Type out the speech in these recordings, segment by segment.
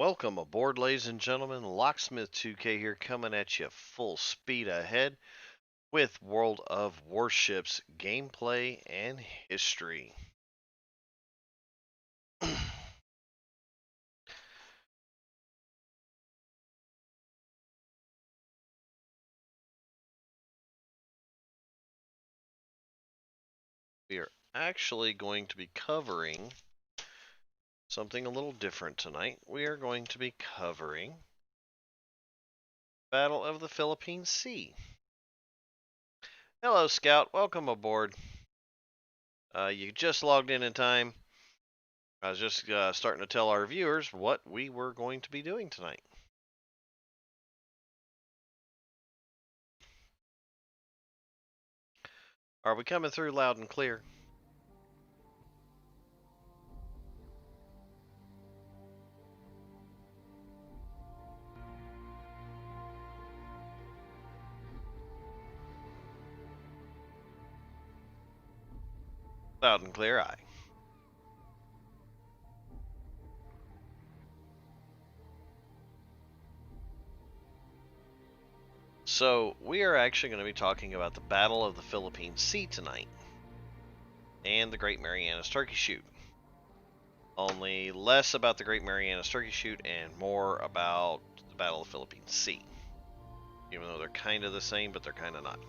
Welcome aboard, ladies and gentlemen. Locksmith 2K here, coming at you full speed ahead with World of Warships gameplay and history. We are actually going to be covering something a little different tonight. We are going to be covering Battle of the Philippine Sea. Hello, Scout. Welcome aboard. You just logged in time. I was just starting to tell our viewers what we were going to be doing tonight. Are we coming through loud and clear? Loud and clear, aye. So, we are actually going to be talking about the Battle of the Philippine Sea tonight and the Great Marianas Turkey Shoot. Only less about the Great Marianas Turkey Shoot and more about the Battle of the Philippine Sea. Even though they're kind of the same, but they're kind of not.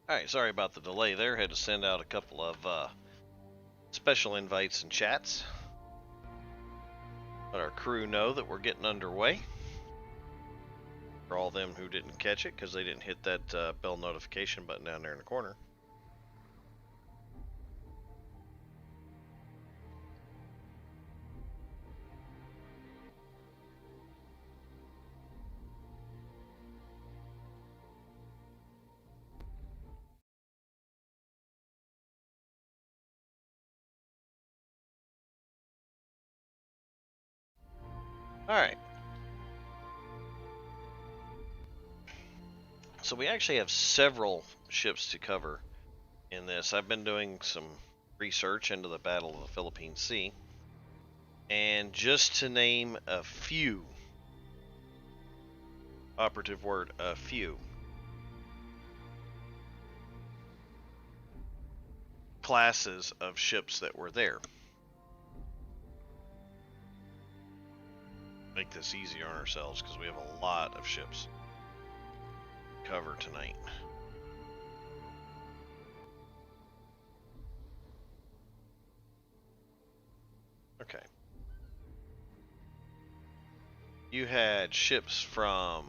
Alright, sorry about the delay there. Had to send out a couple of special invites and chats. Let our crew know that we're getting underway. For all them who didn't catch it because they didn't hit that bell notification button down there in the corner. Alright. So we actually have several ships to cover in this. I've been doing some research into the Battle of the Philippine Sea. And just to name a few, operative word, a few, classes of ships that were there. Make this easier on ourselves because we have a lot of ships to cover tonight. Okay. You had ships from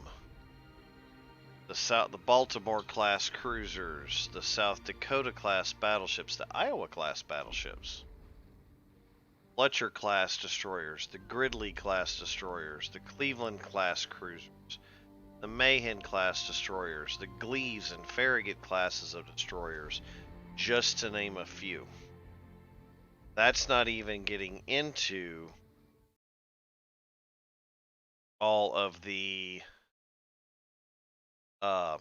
the Baltimore class cruisers, the South Dakota class battleships, the Iowa class battleships, Fletcher class destroyers, the Gridley class destroyers, the Cleveland class cruisers, the Mahan class destroyers, the Gleaves and Farragut classes of destroyers, just to name a few. That's not even getting into all of the uh,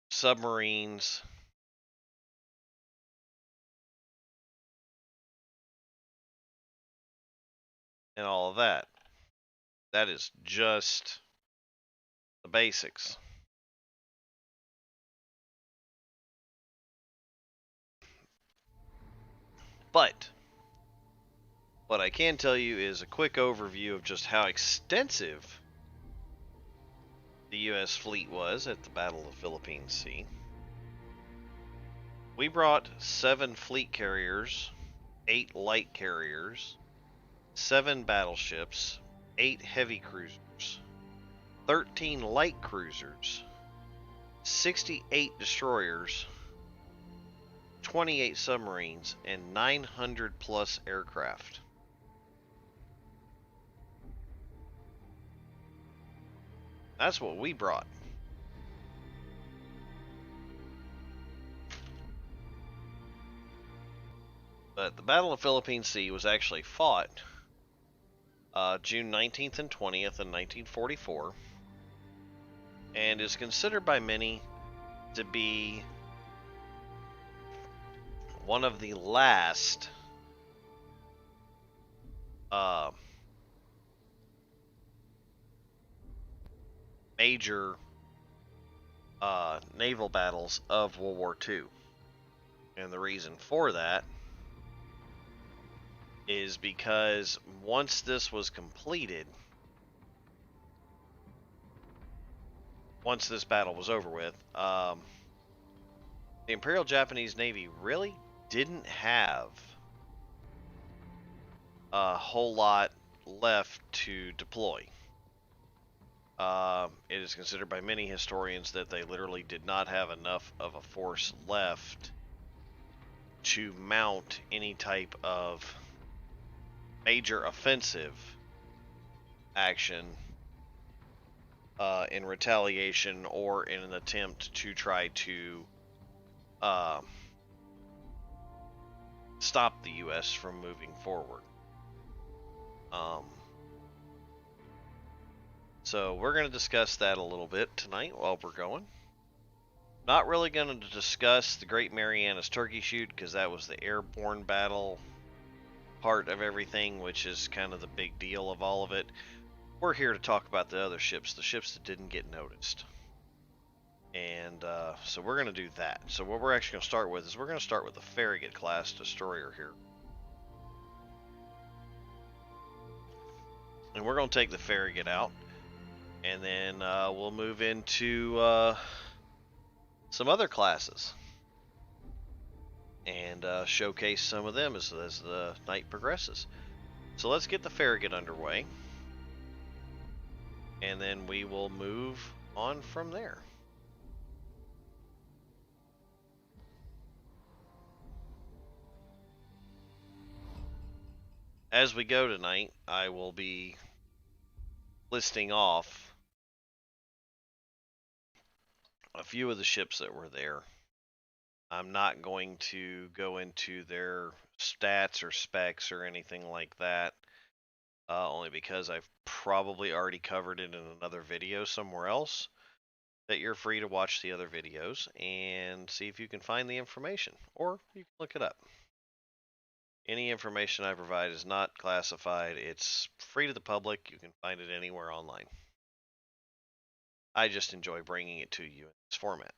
submarines, and all of that. That is just the basics. But what I can tell you is a quick overview of just how extensive the U.S. fleet was at the Battle of the Philippine Sea. We brought 7 fleet carriers, 8 light carriers, 7 battleships, 8 heavy cruisers, 13 light cruisers, 68 destroyers, 28 submarines, and 900 plus aircraft. That's what we brought. But the Battle of Philippine Sea was actually fought June 19th and 20th in 1944, and is considered by many to be one of the last major naval battles of World War II. And the reason for that is because once this was completed, once this battle was over with, the Imperial Japanese Navy really didn't have a whole lot left to deploy. It is considered by many historians that they literally did not have enough of a force left to mount any type of major offensive action in retaliation or in an attempt to try to stop the U.S. from moving forward. So we're going to discuss that a little bit tonight while we're going. Not really going to discuss the Great Marianas Turkey Shoot because that was the airborne battle part of everything, which is kind of the big deal of all of it. We're here to talk about the other ships, the ships that didn't get noticed. And so we're going to do that. So what we're actually going to start with is we're going to start with the Farragut class destroyer here. And we're going to take the Farragut out. And then we'll move into some other classes and showcase some of them as the night progresses. So let's get the Farragut underway, and then we will move on from there. As we go tonight, I will be listing off a few of the ships that were there. I'm not going to go into their stats or specs or anything like that, only because I've probably already covered it in another video somewhere else, that you're free to watch the other videos and see if you can find the information, or you can look it up. Any information I provide is not classified. It's free to the public. You can find it anywhere online. I just enjoy bringing it to you in this format.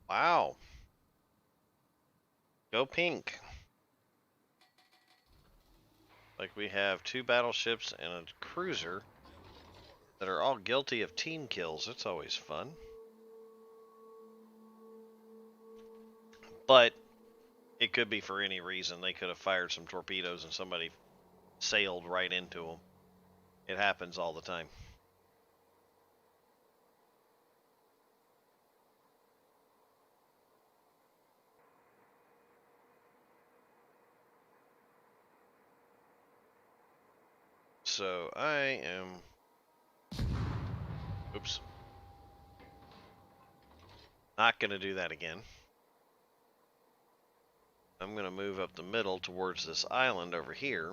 Wow. Go pink. Like we have 2 battleships and a cruiser that are all guilty of team kills. It's always fun. But it could be for any reason. They could have fired some torpedoes and somebody sailed right into them. It happens all the time. so I am... Oops. Not going to do that again. I'm going to move up the middle towards this island over here.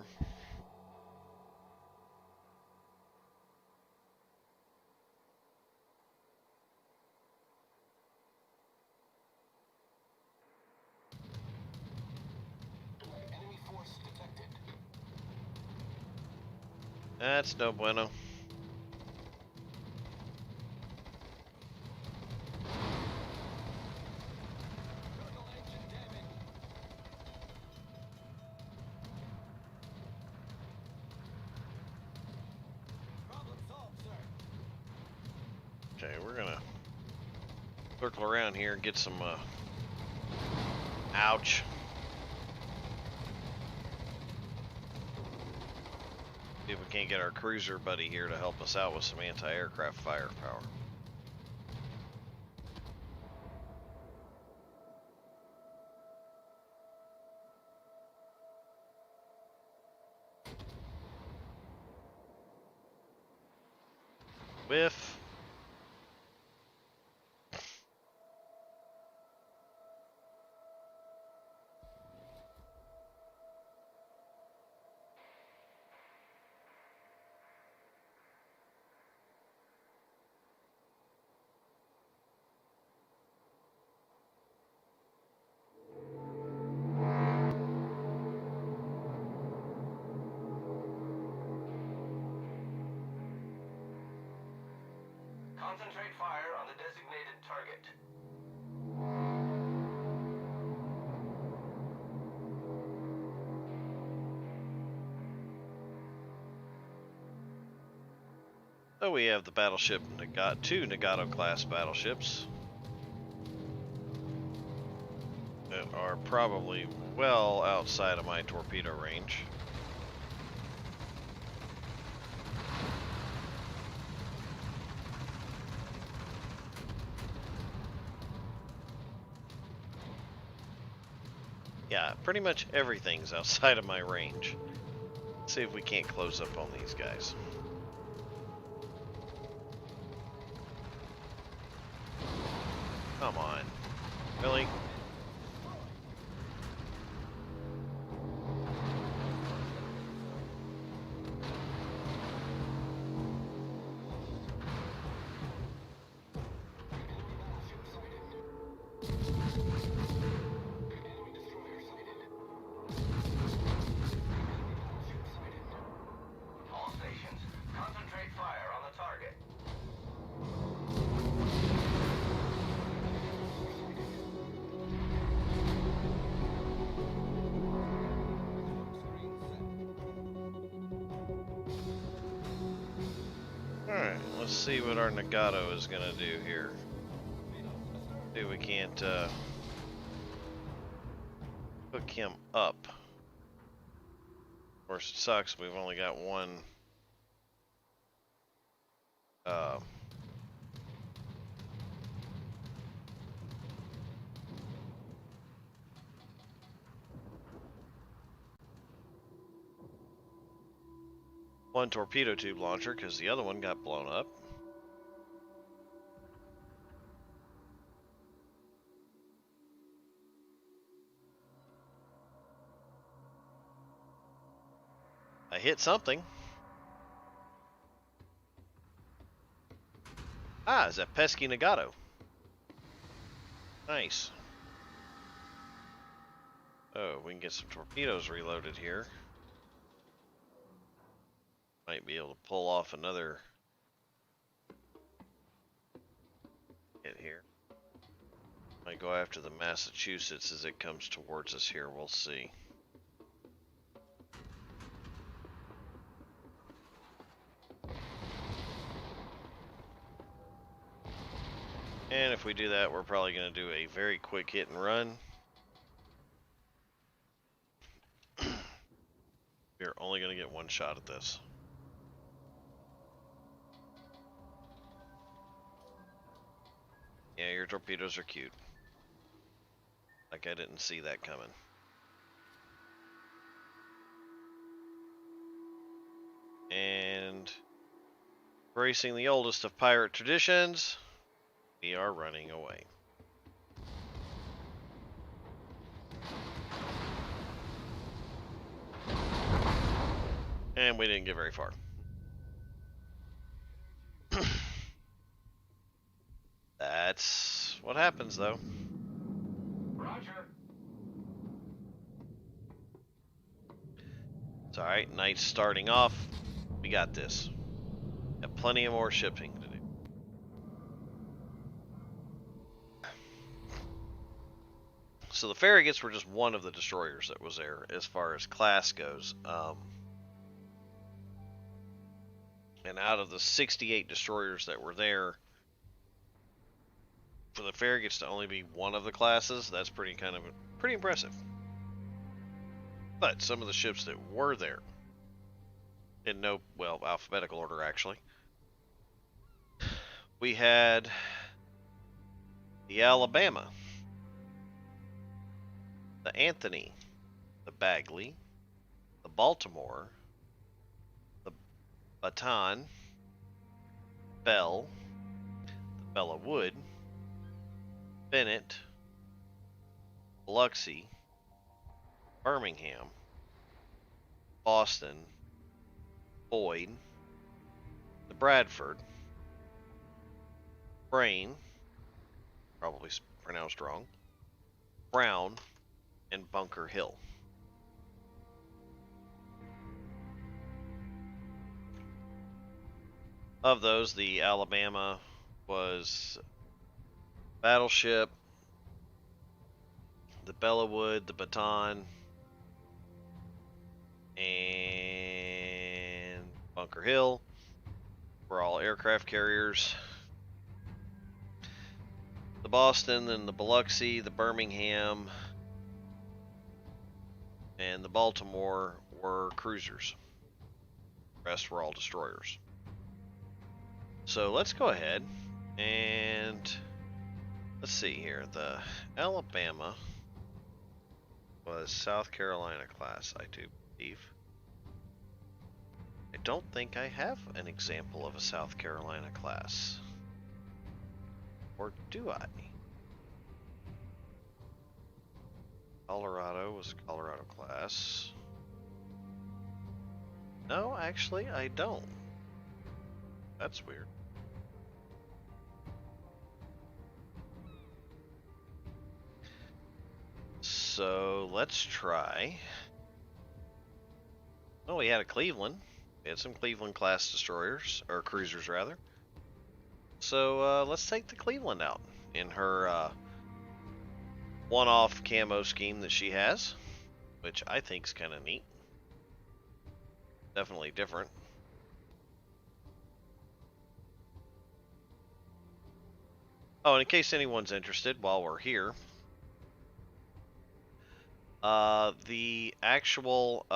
Enemy force detected. That's no bueno. Turtle engine damage. Problem solved, sir. Okay, we're going to circle around here and get some... Ouch. See if we can't get our cruiser buddy here to help us out with some anti-aircraft firepower. Whiff. Concentrate fire on the designated target. So we have the battleship two Nagato class battleships that are probably well outside of my torpedo range. Yeah, pretty much everything's outside of my range. Let's see if we can't close up on these guys. Come on. Really? All stations, concentrate fire on the target. Alright, let's see what our Nagato is going to do here. See if we can't hook him up. Of course, it sucks. We've only got one one torpedo tube launcher because the other one got blown up. I hit something. Ah, it's that pesky Nagato. Nice. Oh, we can get some torpedoes reloaded here. Might be able to pull off another hit here. Might go after the Massachusetts as it comes towards us here. We'll see. And if we do that, we're probably going to do a very quick hit and run. We're only going to get one shot at this. Yeah, your torpedoes are cute. Like I didn't see that coming. And Embracing the oldest of pirate traditions, we are running away. And we didn't get very far. That's what happens, though. Roger. It's alright, night's starting off. We got this. Got plenty of more shipping to do. So the Farragut's were just one of the destroyers that was there as far as class goes. And out of the 68 destroyers that were there, for the Farragut's to only be one of the classes, that's pretty impressive. But some of the ships that were there, in no, well, alphabetical order actually, we had the Alabama, the Anthony, the Bagley, the Baltimore, the Baton, Bell, the Bella Wood, Bennett, Biloxi, Birmingham, Boston, Boyd, the Bradford, Brain, probably pronounced wrong, Brown, and Bunker Hill. Of those, the Alabama was battleship, the Bellawood, the Baton, and Bunker Hill were all aircraft carriers. The Boston, and the Biloxi, the Birmingham, and the Baltimore were cruisers. The rest were all destroyers. So let's go ahead and let's see here. The Alabama was South Carolina class, I do believe. I don't think I have an example of a South Carolina class. Or do I? Colorado was a Colorado class. No, actually, I don't. That's weird. So let's try. Oh, we had a Cleveland. We had some Cleveland class destroyers, or cruisers rather. So let's take the Cleveland out in her one-off camo scheme that she has, which I think is kind of neat. Definitely different. Oh, and in case anyone's interested, while we're here, the actual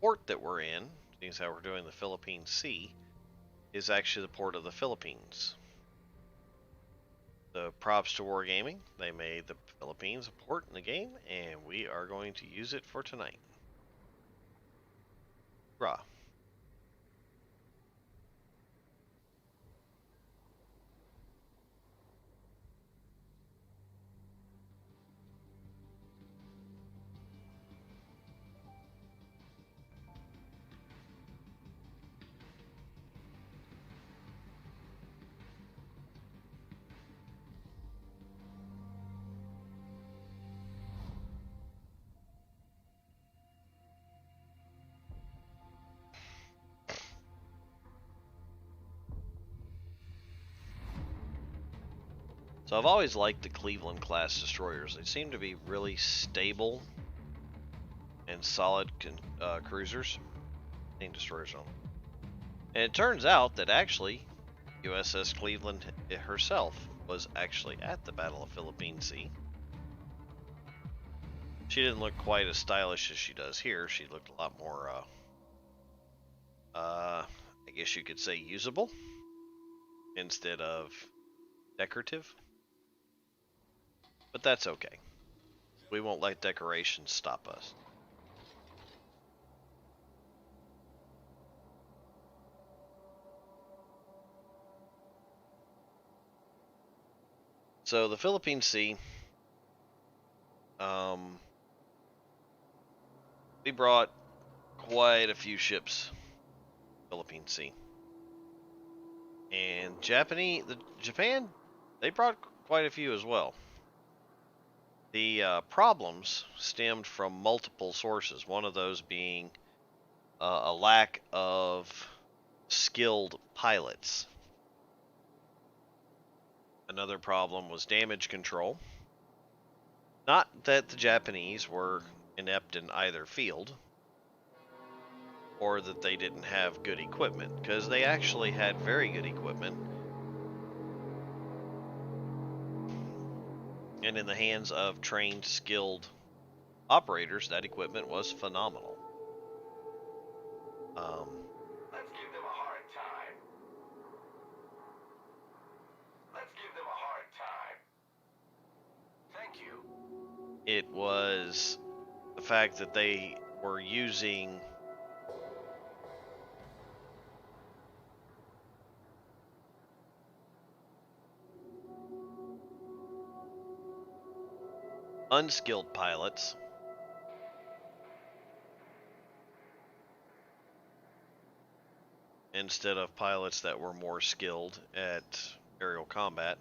port that we're in, seeing as how we're doing the Philippine Sea, is actually the port of the Philippines. The props to Wargaming, they made the Philippines a port in the game, and we are going to use it for tonight. Rah. So I've always liked the Cleveland class destroyers. They seem to be really stable and solid cruisers. Destroyers only. And it turns out that actually USS Cleveland herself was actually at the Battle of Philippine Sea. She didn't look quite as stylish as she does here. She looked a lot more, I guess you could say usable instead of decorative. But that's okay. We won't let decorations stop us. So the Philippine Sea, we brought quite a few ships, Philippine Sea, and Japan, they brought quite a few as well. The problems stemmed from multiple sources. One of those being a lack of skilled pilots. Another problem was damage control. Not that the Japanese were inept in either field, or that they didn't have good equipment, because they actually had very good equipment. And in the hands of trained, skilled operators, that equipment was phenomenal. Let's give them a hard time. Let's give them a hard time. Thank you. It was the fact that they were using unskilled pilots instead of pilots that were more skilled at aerial combat.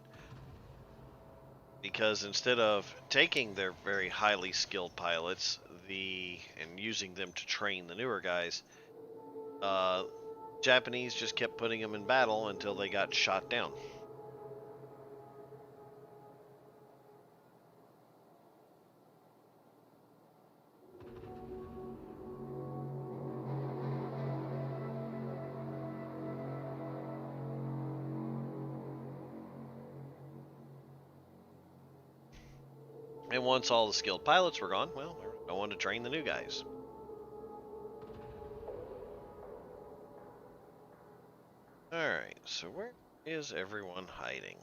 Because instead of taking their very highly skilled pilots and using them to train the newer guys, Japanese just kept putting them in battle until they got shot down. And once all the skilled pilots were gone, well, there was no one to train the new guys. Alright, so where is everyone hiding?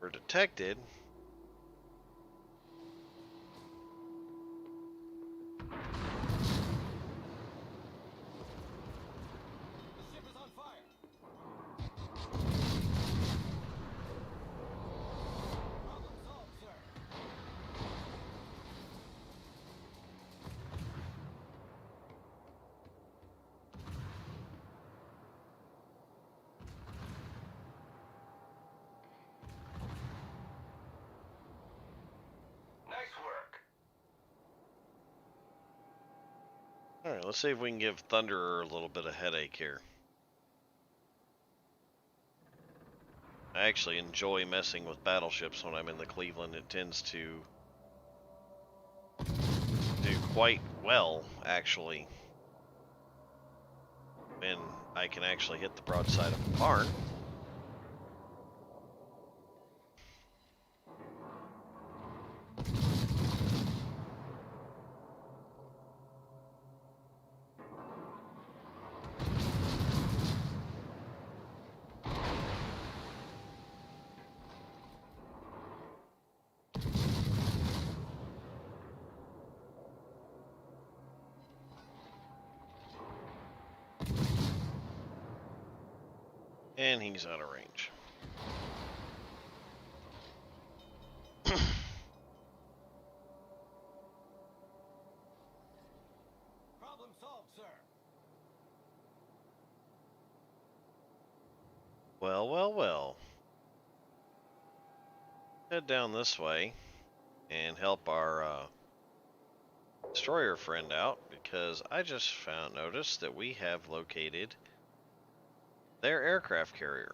We're detected. The ship is on fire. Problem solved, sir. Nice work. Alright, let's see if we can give Thunderer a little bit of headache here. I actually enjoy messing with battleships when I'm in the Cleveland. It tends to do quite well, actually, when I can actually hit the broadside of a barn. And he's out of range. Problem solved, sir. Well, well, well. Head down this way and help our destroyer friend out, because I just noticed that we have located their aircraft carrier.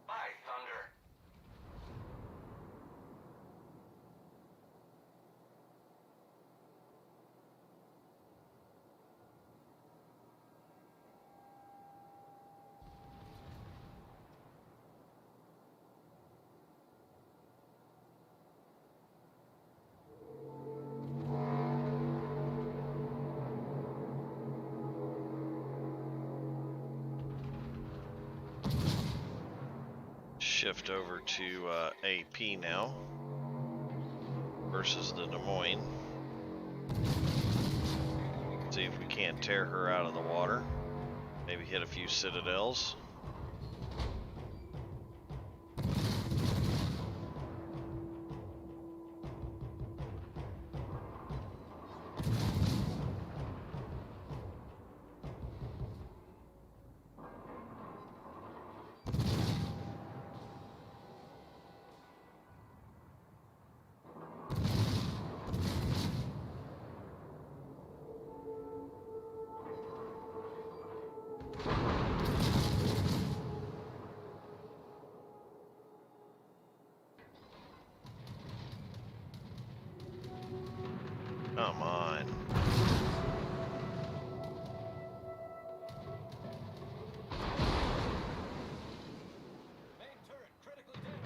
Bye, Thunder. shift over to AP now versus the Des Moines. See if we can't tear her out of the water. Maybe hit a few citadels. Come on. Main turret critically damaged.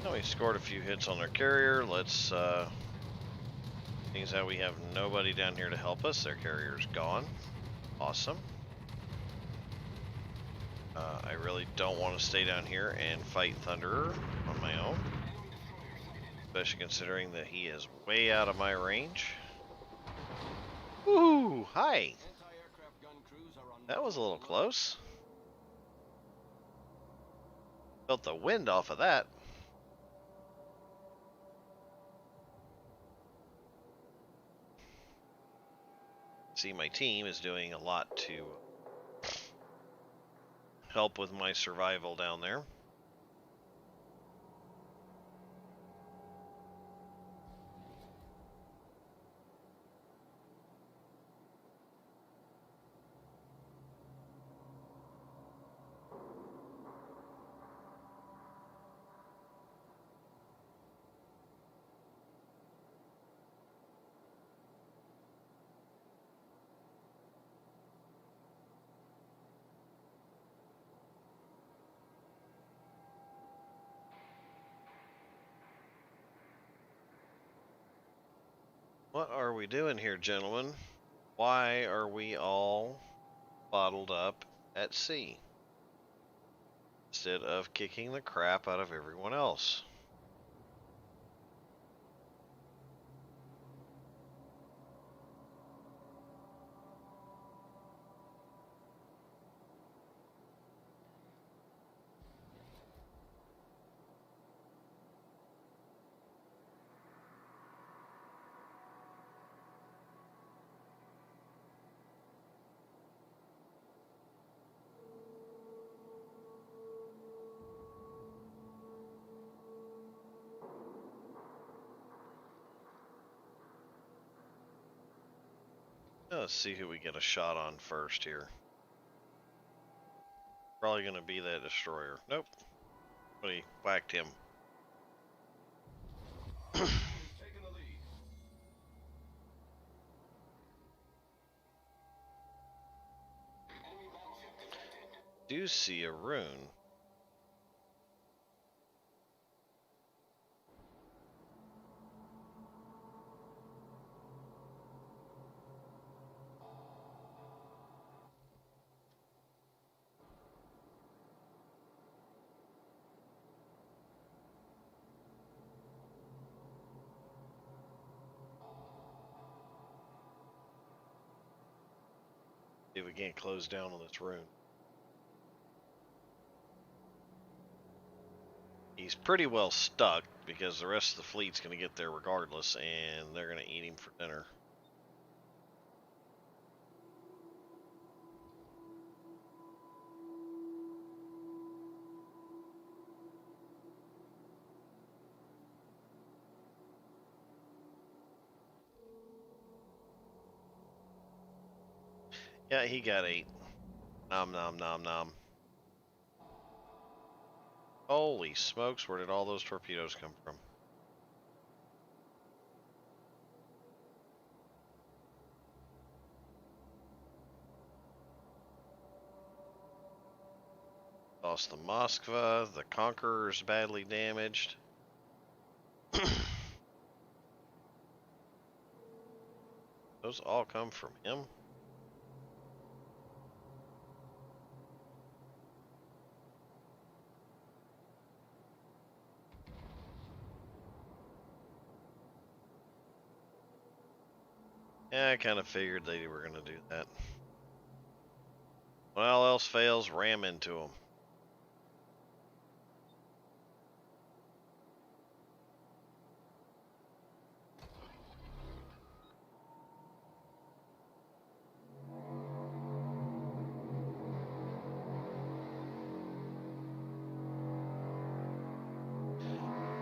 Now we scored a few hits on their carrier. Let's things that we have nobody down here to help us. Their carrier's gone. Awesome. I really don't want to stay down here and fight Thunderer on my own, especially considering that he is way out of my range. Woohoo! Hi! Anti-aircraft gun crews are on. That was a little close. Felt the wind off of that. See, my team is doing a lot to help with my survival down there. What are we doing here, gentlemen? Why are we all bottled up at sea instead of kicking the crap out of everyone else? Let's see who we get a shot on first here. Probably going to be that destroyer. Nope. But he whacked him. Taking the lead. Do see a rune. See if we can't close down on this rune. He's pretty well stuck because the rest of the fleet's going to get there regardless, and they're going to eat him for dinner. Yeah, he got 8. Nom nom nom nom. Holy smokes, where did all those torpedoes come from? lost the Moskva. The Conqueror's badly damaged. Those all come from him? Yeah, I kind of figured they were going to do that. When all else fails, ram into them.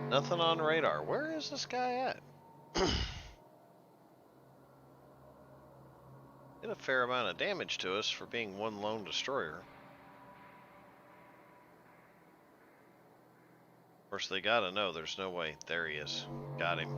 Nothing on radar. Where is this guy at? Did a fair amount of damage to us for being one lone destroyer. Of course, they gotta know there's no way. There he is. Got him.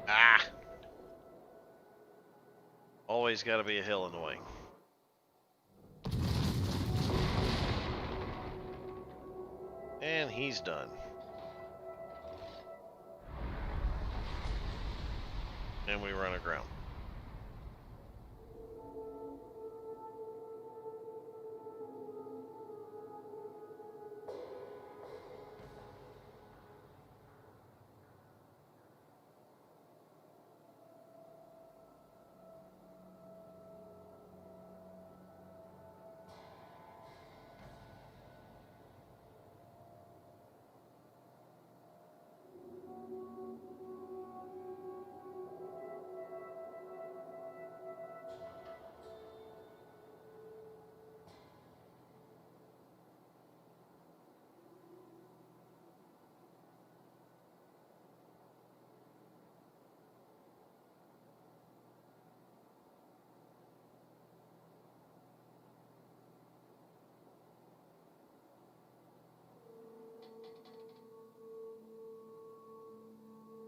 Ah! Always gotta be a hill in the way. And he's done. And we run aground.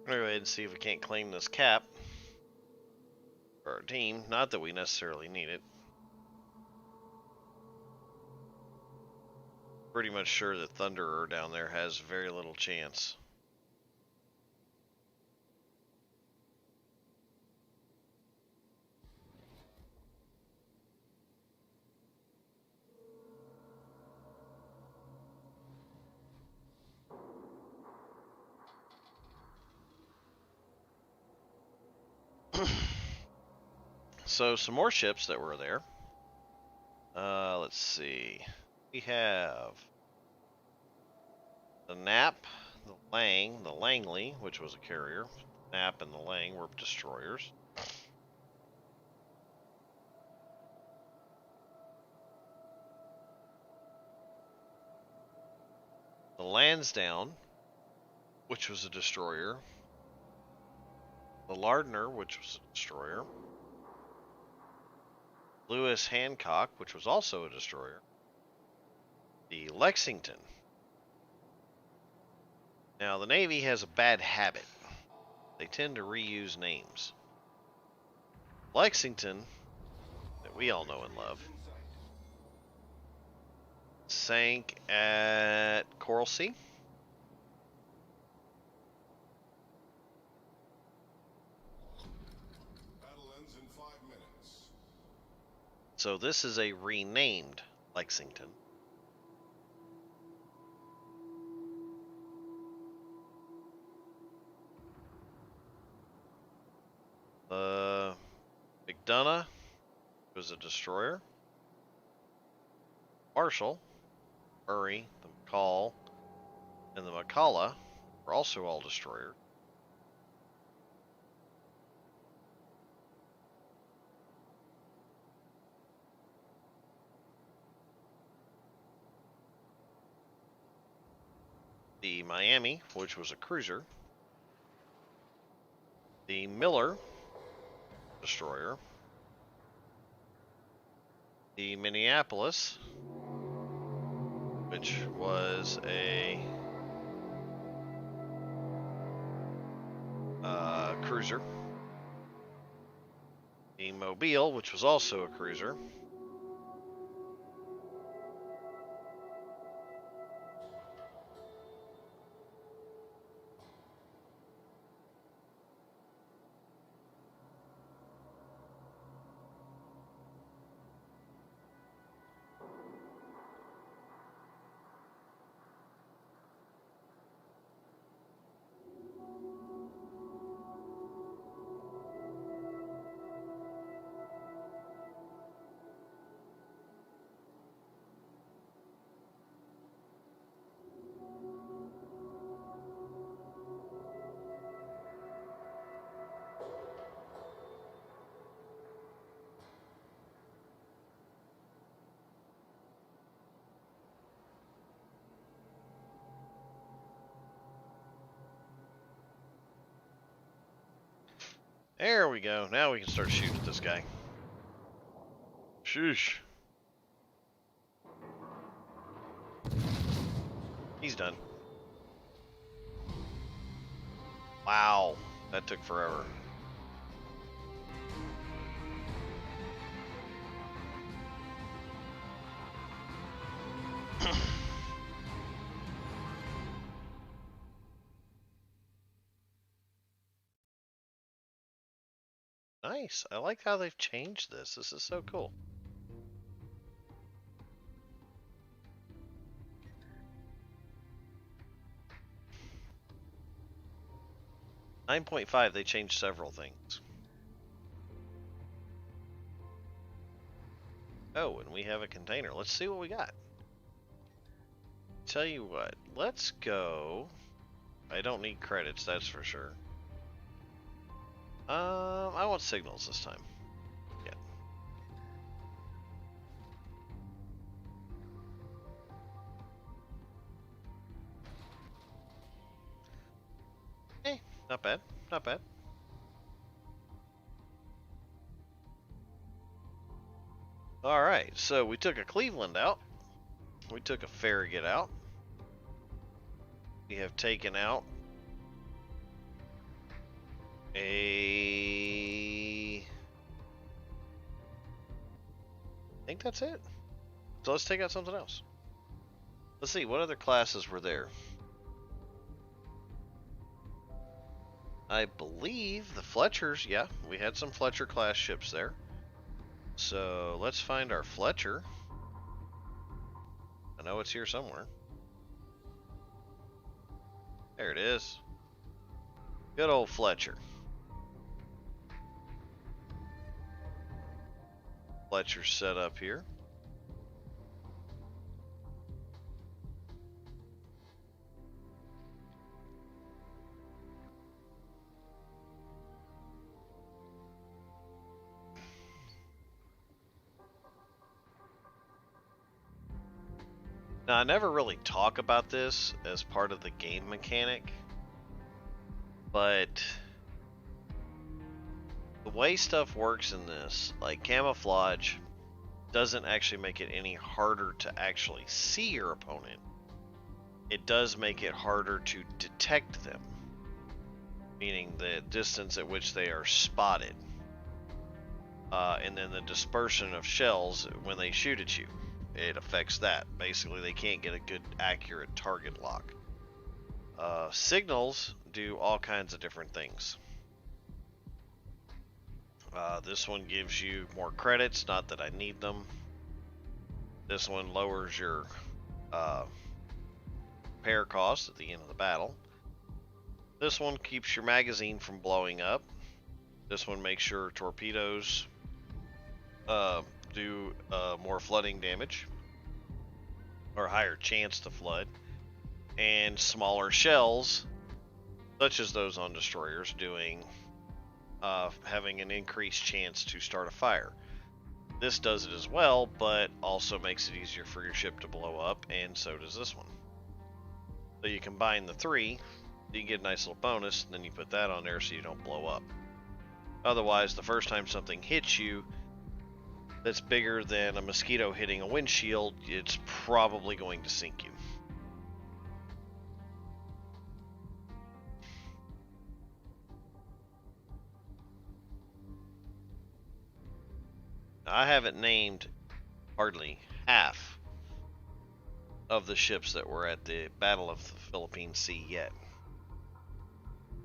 We're gonna go ahead and see if we can't claim this cap for our team. Not that we necessarily need it. Pretty much sure that Thunderer down there has very little chance. So some more ships that were there. Let's see. We have the Nap, the Lang, the Langley, which was a carrier. Nap and the Lang were destroyers. The Lansdowne, which was a destroyer. The Lardner, which was a destroyer. Lewis Hancock, which was also a destroyer. The Lexington. Now, the Navy has a bad habit. They tend to reuse names. Lexington, that we all know and love, sank at Coral Sea. Battle ends in 5 minutes. So this is a renamed Lexington. The McDonough was a destroyer. Marshall, Murray, the McCall, and the McCalla were also all destroyers. the Miami, which was a cruiser, the Miller destroyer, the Minneapolis, which was a cruiser, the Mobile, which was also a cruiser, There we go. Now we can start shooting at this guy. Shoosh. He's done. Wow. That took forever. Nice. I like how they've changed this. This is so cool. .5, they changed several things. Oh, and we have a container. Let's see what we got. Tell you what, let's go. I don't need credits, that's for sure. I want signals this time. Yeah. Hey, not bad, not bad. Alright, so we took a Cleveland out. We took a Farragut out. We have taken out I think that's it. So let's take out something else. Let's see, what other classes were there? I believe the Fletchers, yeah, we had some Fletcher class ships there. So let's find our Fletcher. I know it's here somewhere. There it is. Good old Fletcher. Fletcher's set up here. Now, I never really talk about this as part of the game mechanic, but the way stuff works in this, like camouflage, doesn't actually make it any harder to actually see your opponent. It does make it harder to detect them, meaning the distance at which they are spotted, and then the dispersion of shells when they shoot at you. It affects that. Basically, they can't get a good, accurate target lock. Signals do all kinds of different things. This one gives you more credits, not that I need them. This one lowers your repair cost at the end of the battle. This one keeps your magazine from blowing up. This one makes sure torpedoes do more flooding damage, or higher chance to flood, and smaller shells, such as those on destroyers, doing having an increased chance to start a fire. This does it as well, but also makes it easier for your ship to blow up, and so does this one. So you combine the three, you get a nice little bonus, and then you put that on there so you don't blow up. Otherwise, the first time something hits you that's bigger than a mosquito hitting a windshield, it's probably going to sink you. I haven't named hardly half of the ships that were at the Battle of the Philippine Sea yet.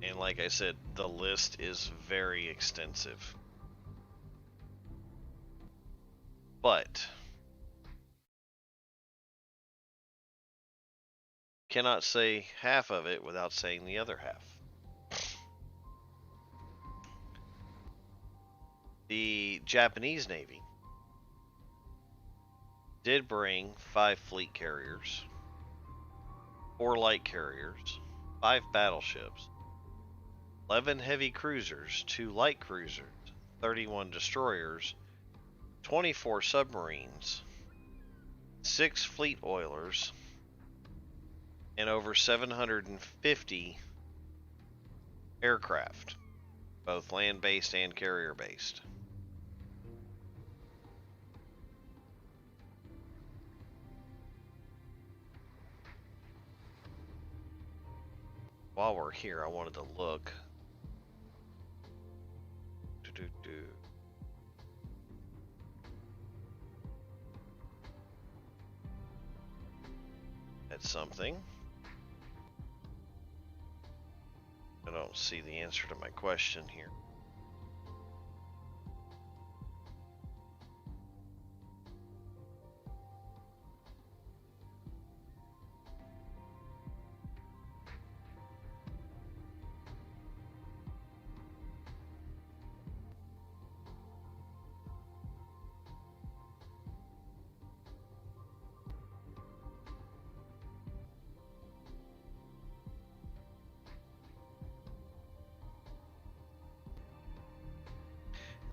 And like I said, the list is very extensive. But cannot say half of it without saying the other half. The Japanese Navy did bring 5 fleet carriers, 4 light carriers, 5 battleships, 11 heavy cruisers, 2 light cruisers, 31 destroyers, 24 submarines, 6 fleet oilers, and over 750 aircraft, both land-based and carrier-based. While we're here, I wanted to look. At something. I don't see the answer to my question here.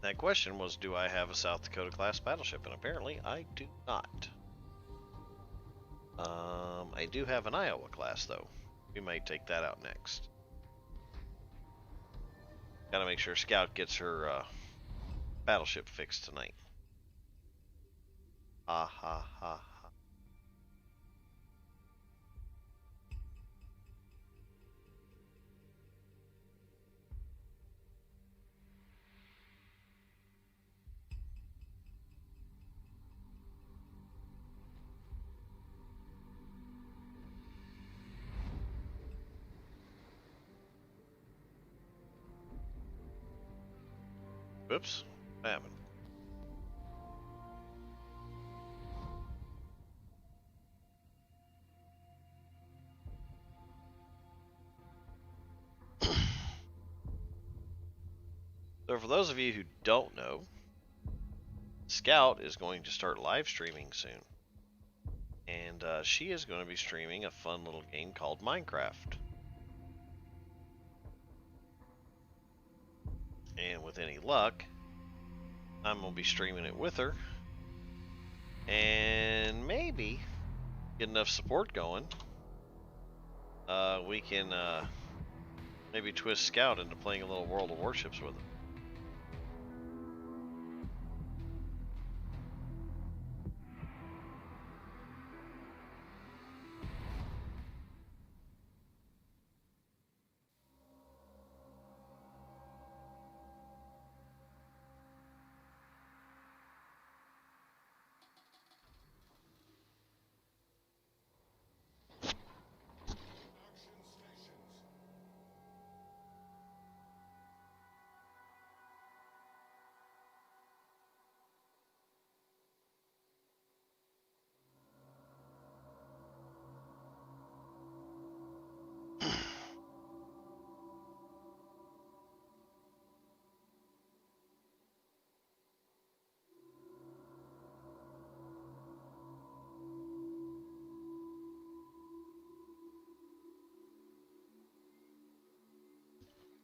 That question was, do I have a South Dakota class battleship? And apparently I do not. I do have an Iowa class though. We might take that out next. Gotta make sure Scout gets her battleship fixed tonight. Ha ha ha ha. Whoops, what happened? So for those of you who don't know, Scout is going to start live streaming soon. And she is going to be streaming a fun little game called Minecraft. And with any luck, I'm going to be streaming it with her. And maybe get enough support going. We can maybe twist Scout into playing a little World of Warships with him.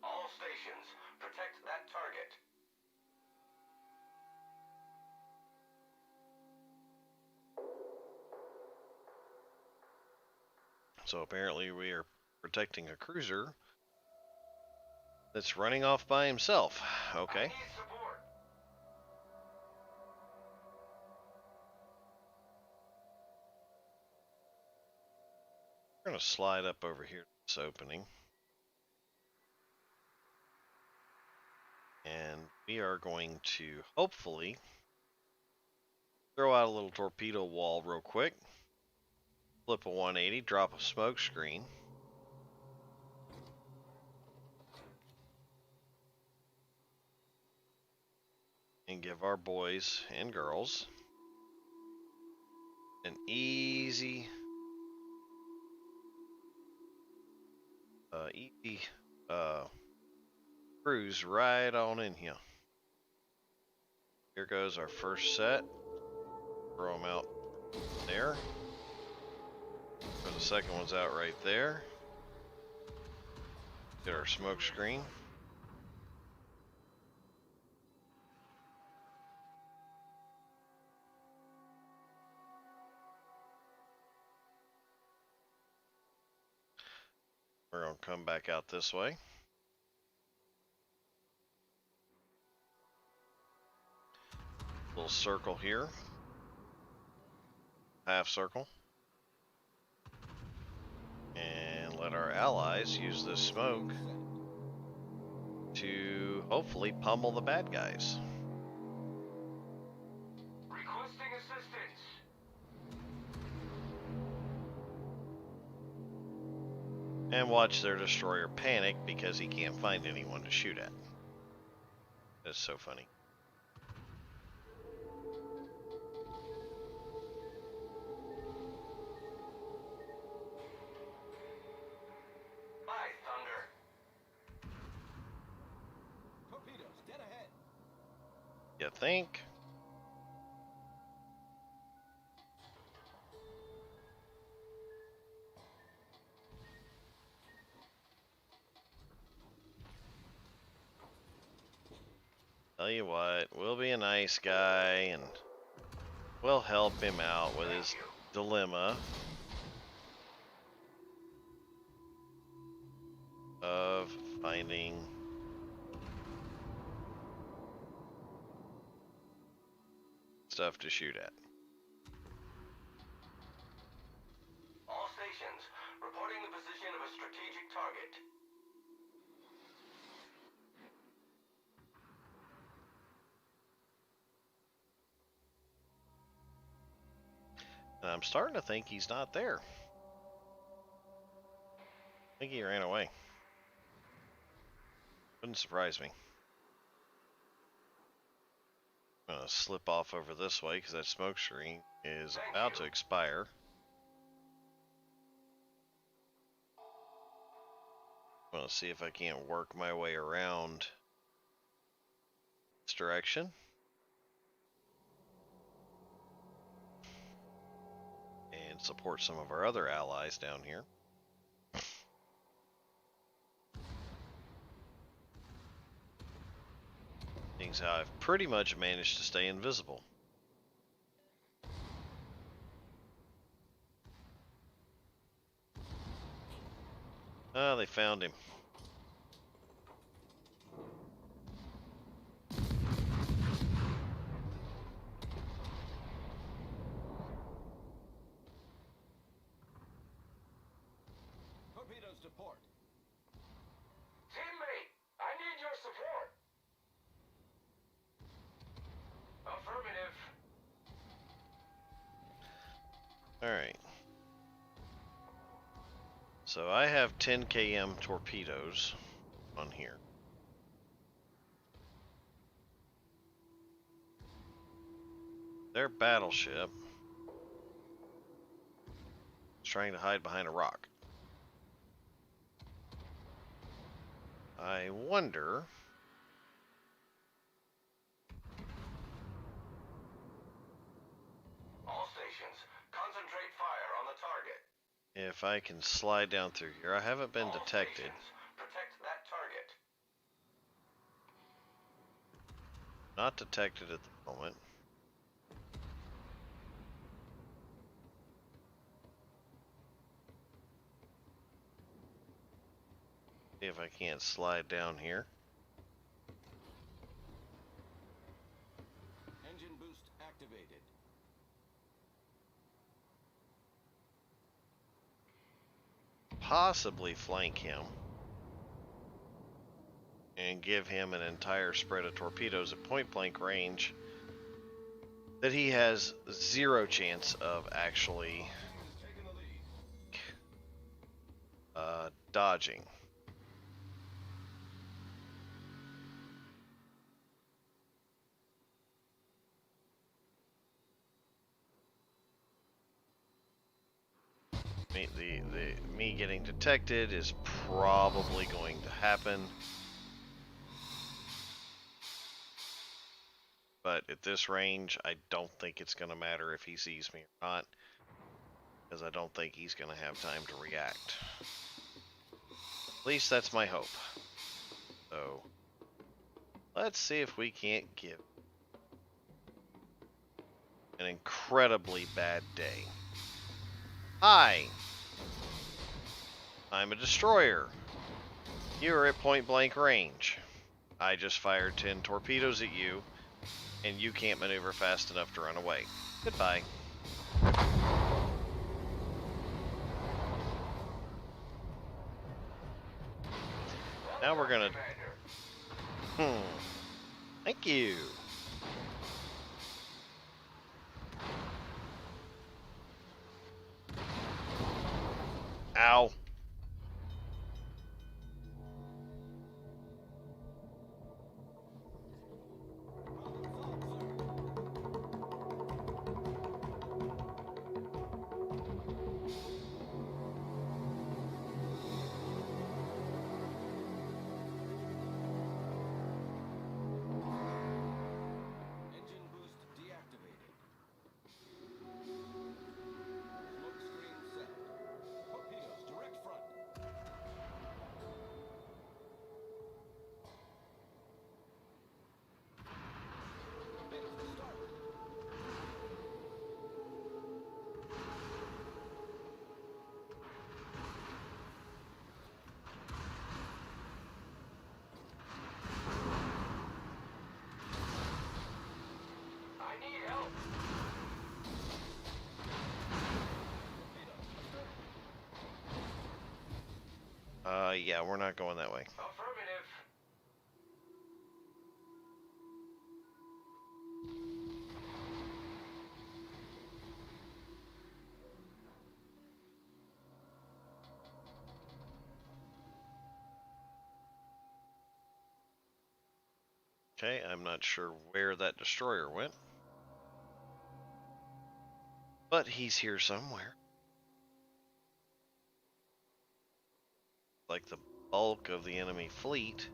All stations, protect that target. So apparently we are protecting a cruiser that's running off by himself. Okay. I need support. We're going to slide up over here to this opening. And we are going to hopefully throw out a little torpedo wall real quick. Flip a 180, drop a smoke screen. And give our boys and girls an easy cruise right on in here. Here goes our first set. Throw them out there. The second one's out right there. Get our smoke screen. We're going to come back out this way. Little circle here. Half circle. And let our allies use this smoke to hopefully pummel the bad guys. Requesting assistance. And watch their destroyer panic because he can't find anyone to shoot at. That's so funny. By thunder. Torpedoes, dead ahead. You think? Tell you what, we'll be a nice guy and we'll help him out with his dilemma of finding stuff to shoot at. All stations reporting the position of a strategic target. And I'm starting to think he's not there. I think he ran away. Wouldn't surprise me. I'm gonna slip off over this way because that smoke screen is about to expire. I'm gonna see if I can't work my way around this direction. And support some of our other allies down here. Things how I've pretty much managed to stay invisible. Oh, they found him. Torpedoes to port. Teammate, I need your support. Affirmative. Alright. So I have 10 km torpedoes on here. Their battleship is trying to hide behind a rock. I wonder All stations, concentrate fire on the target. if I can slide down through here. I haven't been All detected. stations, protect that target. Not detected at the moment. can't slide down here. Engine boost activated. Possibly flank him and give him an entire spread of torpedoes at point blank range that he has zero chance of actually dodging. Me getting detected is probably going to happen. But at this range, I don't think it's going to matter if he sees me or not, because I don't think he's going to have time to react. At least that's my hope. So, let's see if we can't give an incredibly bad day. Hi! I'm a destroyer. You're at point blank range. I just fired 10 torpedoes at you, and you can't maneuver fast enough to run away. Goodbye. Now we're gonna... Thank you. Ow. Engine boost deactivated. Smoke screen set. Torpedoes direct front. Torpedoes to starboard. I need help. Yeah, we're not going that way. Affirmative. Okay, I'm not sure where that destroyer went. But he's here somewhere. Like the bulk of the enemy fleet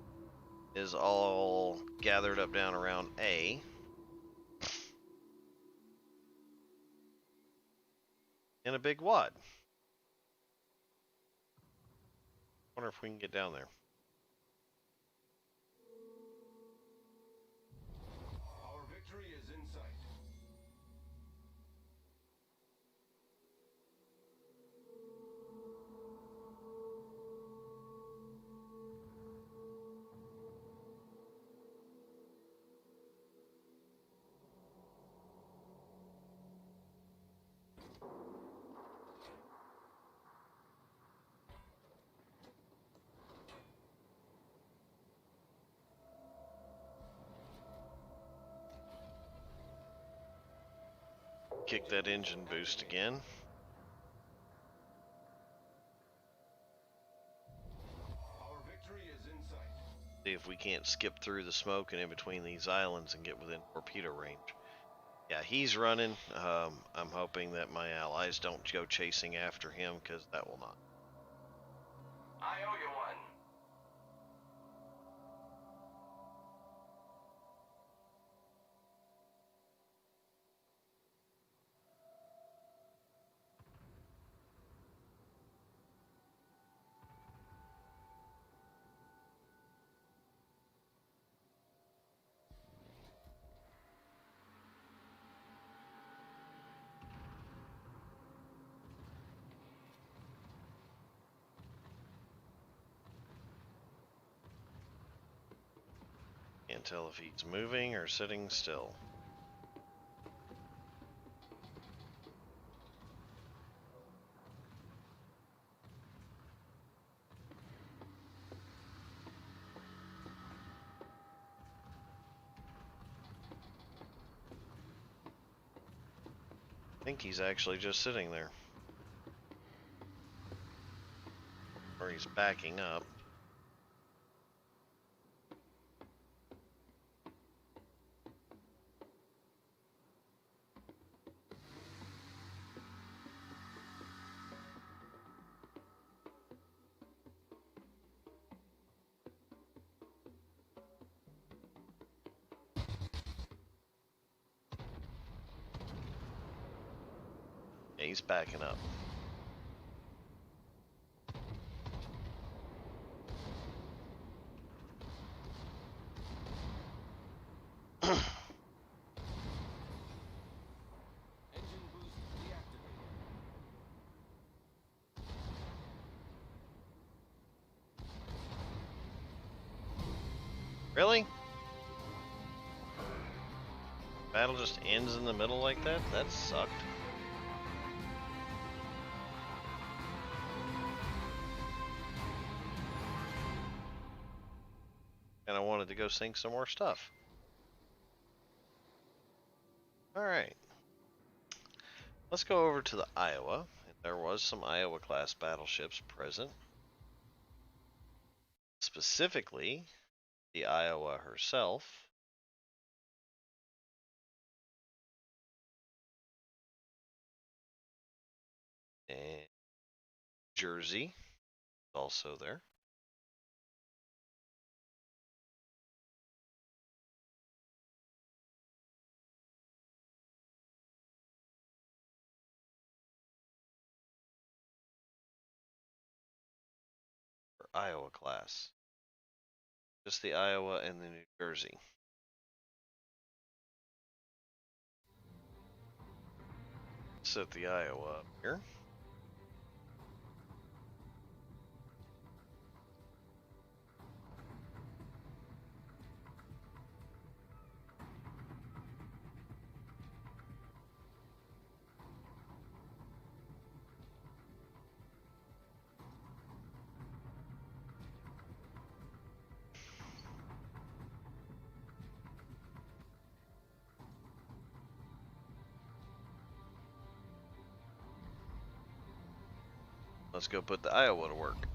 is all gathered up down around A. In a big wad. Wonder if we can get down there. Our victory is in sight. Kick that engine boost again. Our victory is in sight. See if we can't skip through the smoke and in between these islands and get within torpedo range. Yeah, he's running. I'm hoping that my allies don't go chasing after him, because that will not. I owe you one. Can't tell if he's moving or sitting still. I think he's actually just sitting there. Or he's backing up. Yeah, he's backing up. Engine boost deactivated. Really? Battle just ends in the middle like that? That sucked. And I wanted to go sink some more stuff. Alright. Let's go over to the Iowa. There was some Iowa class battleships present. Specifically, the Iowa herself. And Jersey is also there. For Iowa class. Just the Iowa and the New Jersey. Set the Iowa up here. Let's go put the Iowa to work.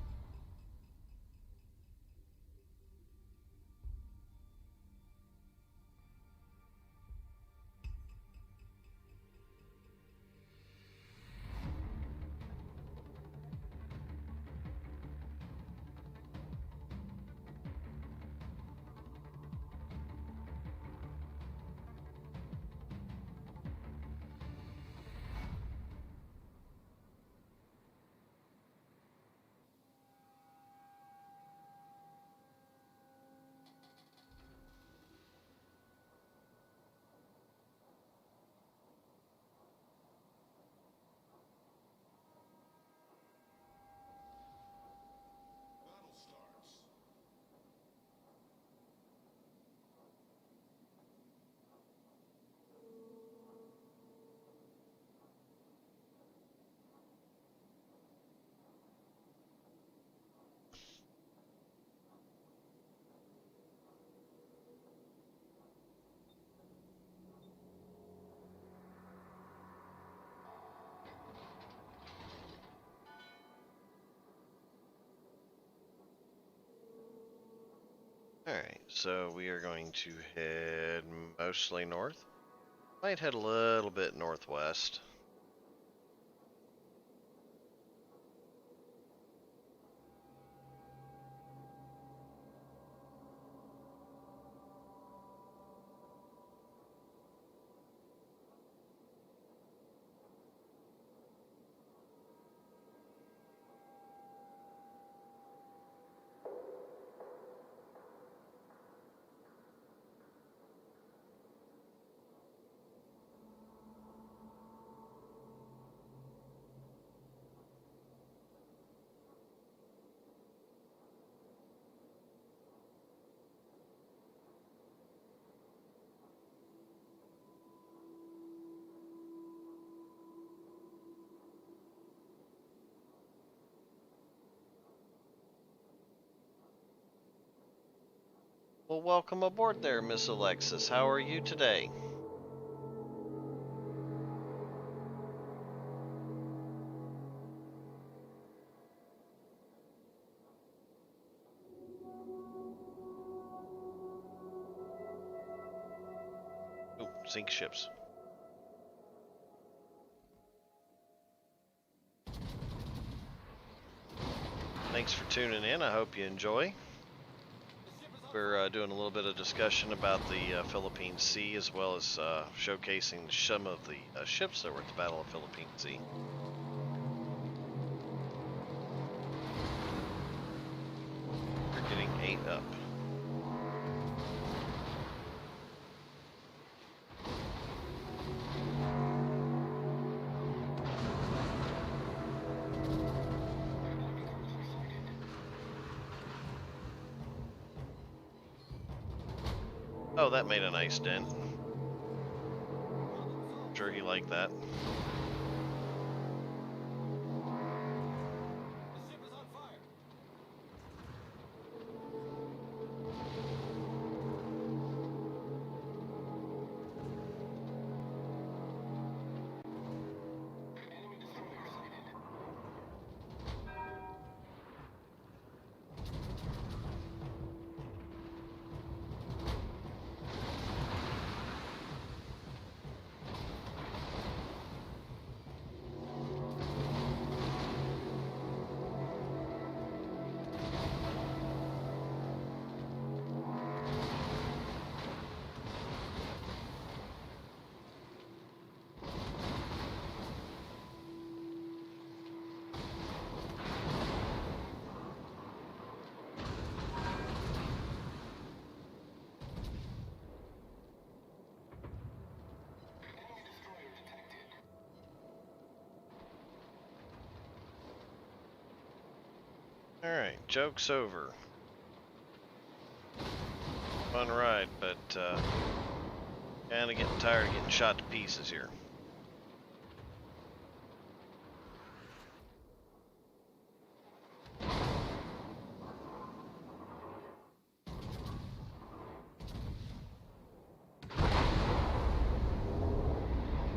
Battle starts. Alright, so we are going to head mostly north. Might head a little bit northwest. Well, welcome aboard there, Miss Alexis. How are you today? Oh, sink ships. Thanks for tuning in. I hope you enjoy. We're doing a little bit of discussion about the Philippine Sea, as well as showcasing some of the ships that were at the Battle of Philippine Sea. We're getting 8 up. Oh, that made a nice dent. Sure he liked that. The ship is on fire. Alright, joke's over. Fun ride, but kinda getting tired of getting shot to pieces here.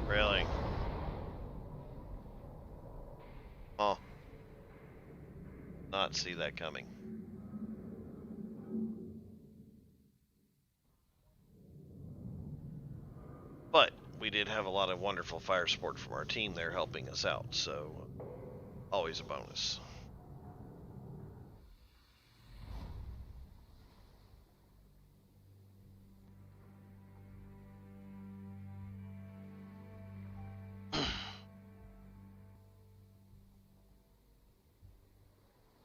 Really? Oh. Not see that coming. But we did have a lot of wonderful fire support from our team there helping us out, so always a bonus.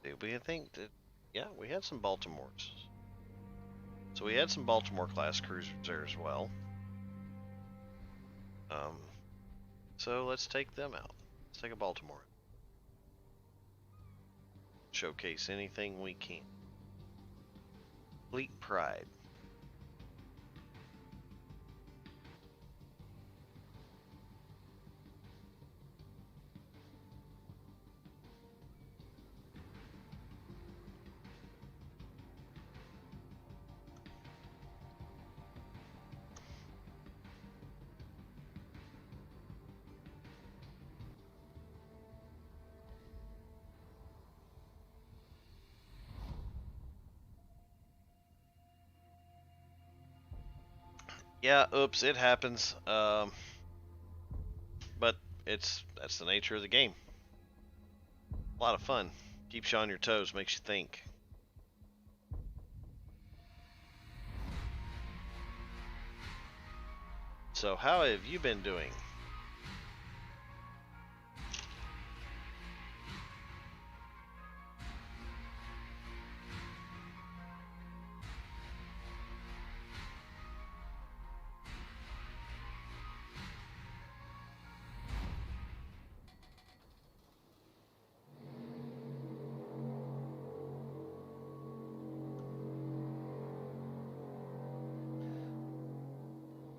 Did we think that, yeah, we had some Baltimores. So we had some Baltimore class cruisers there as well. So let's take them out. Let's take a Baltimore. Showcase anything we can. Fleet Pride. Yeah, oops, it happens. But that's the nature of the game. A lot of fun. Keeps you on your toes, makes you think. So how have you been doing?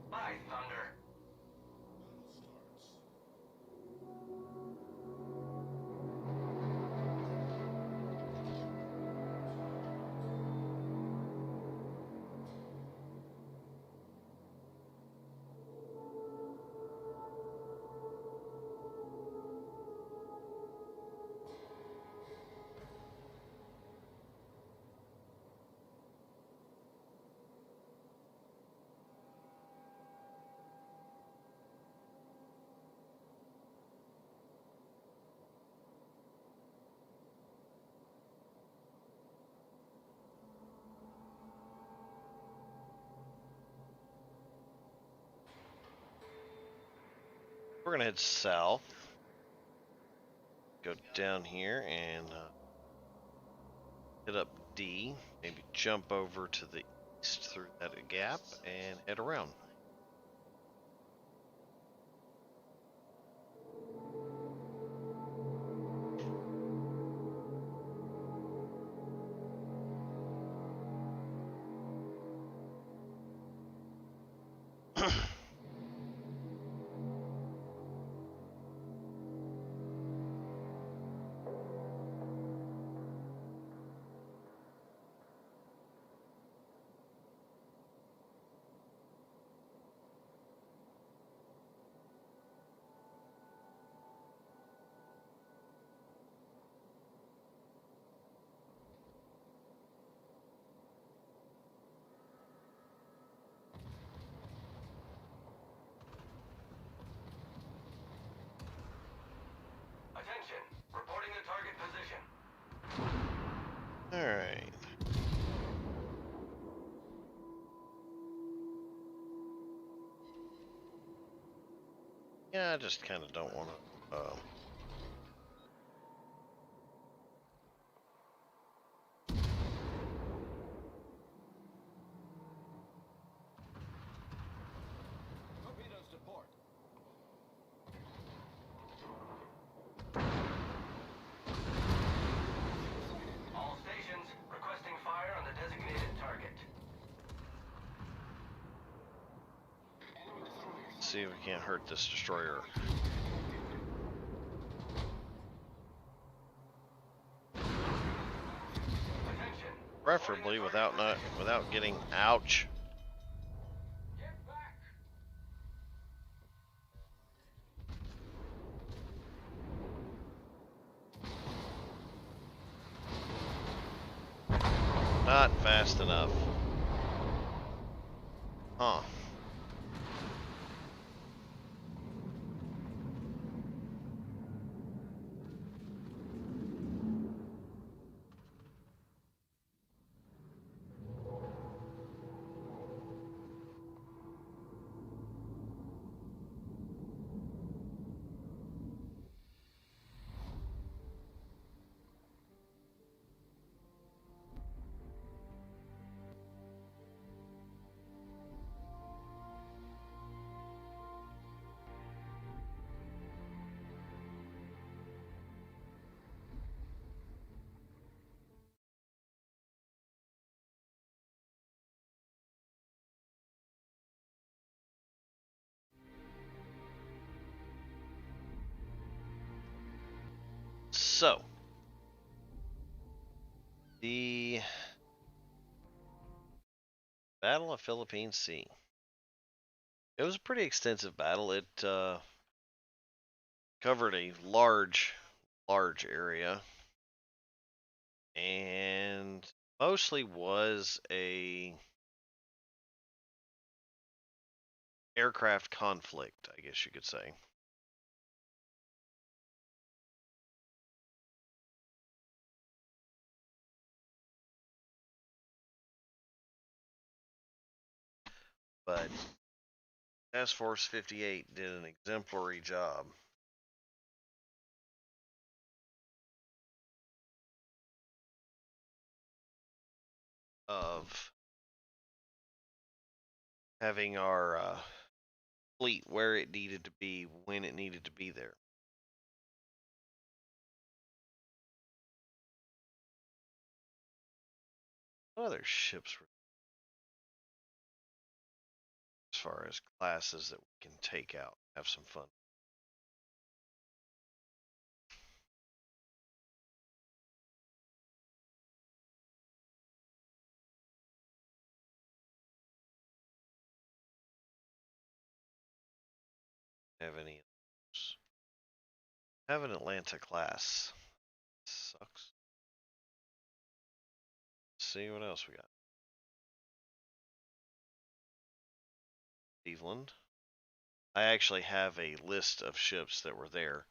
My thunder. We're gonna head south. Go down here and hit up D. Maybe jump over to the east through that gap and head around. Attention. Reporting the target position. All right. Yeah, I just kind of don't want to. Torpedoes to port. All stations requesting fire on the designated target. See if we can't hurt this destroyer. Attention. Preferably without getting ouch. Get back! Not fast enough. Huh. So, the Battle of Philippine Sea. It was a pretty extensive battle. It covered a large area and mostly was a aircraft conflict, I guess you could say. But Task Force 58 did an exemplary job of having our fleet where it needed to be when it needed to be there. What other ships were as far as classes that we can take out, have some fun? Have any of those? Have an Atlanta class. Sucks. Let's see what else we got. Cleveland. I actually have a list of ships that were there.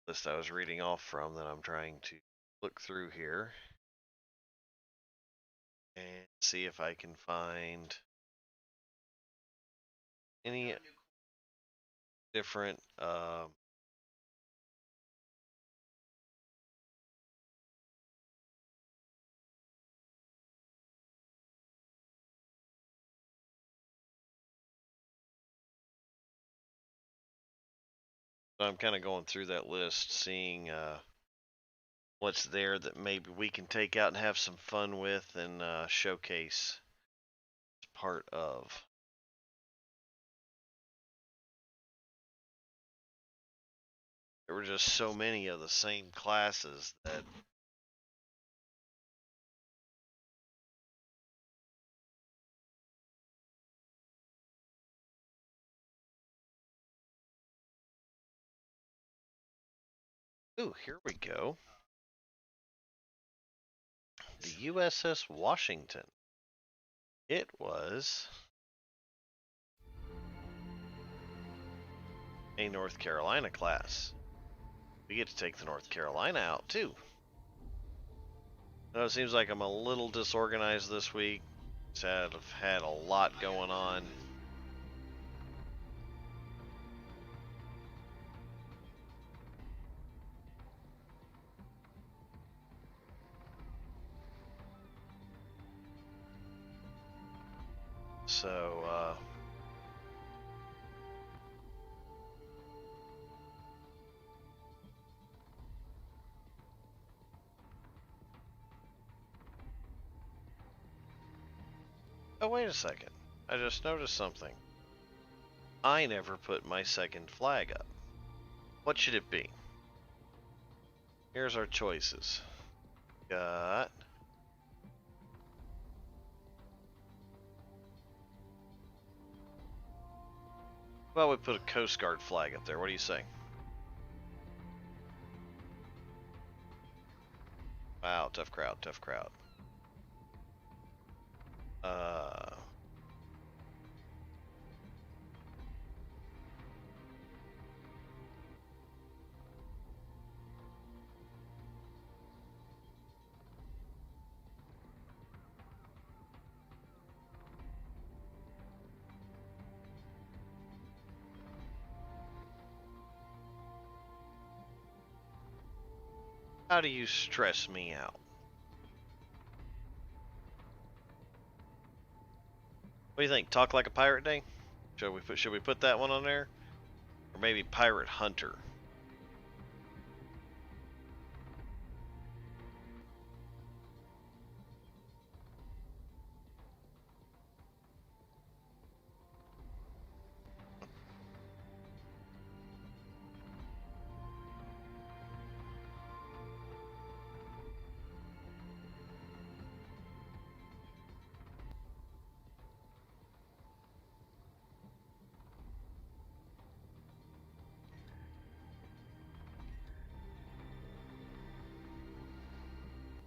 List I was reading off from that I'm trying to look through here and see if I can find any different. So I'm kind of going through that list, seeing what's there that maybe we can take out and have some fun with and showcase as part of. There were just so many of the same classes that ooh, here we go. The USS Washington. It was a North Carolina class. We get to take the North Carolina out too. Now it seems like I'm a little disorganized this week. I've had a lot going on. So, oh, wait a second. I just noticed something. I never put my second flag up. What should it be? Here's our choices. Got. Well, we put a Coast Guard flag up there. What do you say? Wow, tough crowd, tough crowd. How do you stress me out? What do you think? Talk like a pirate day? Should we put that one on there? Or maybe Pirate Hunter?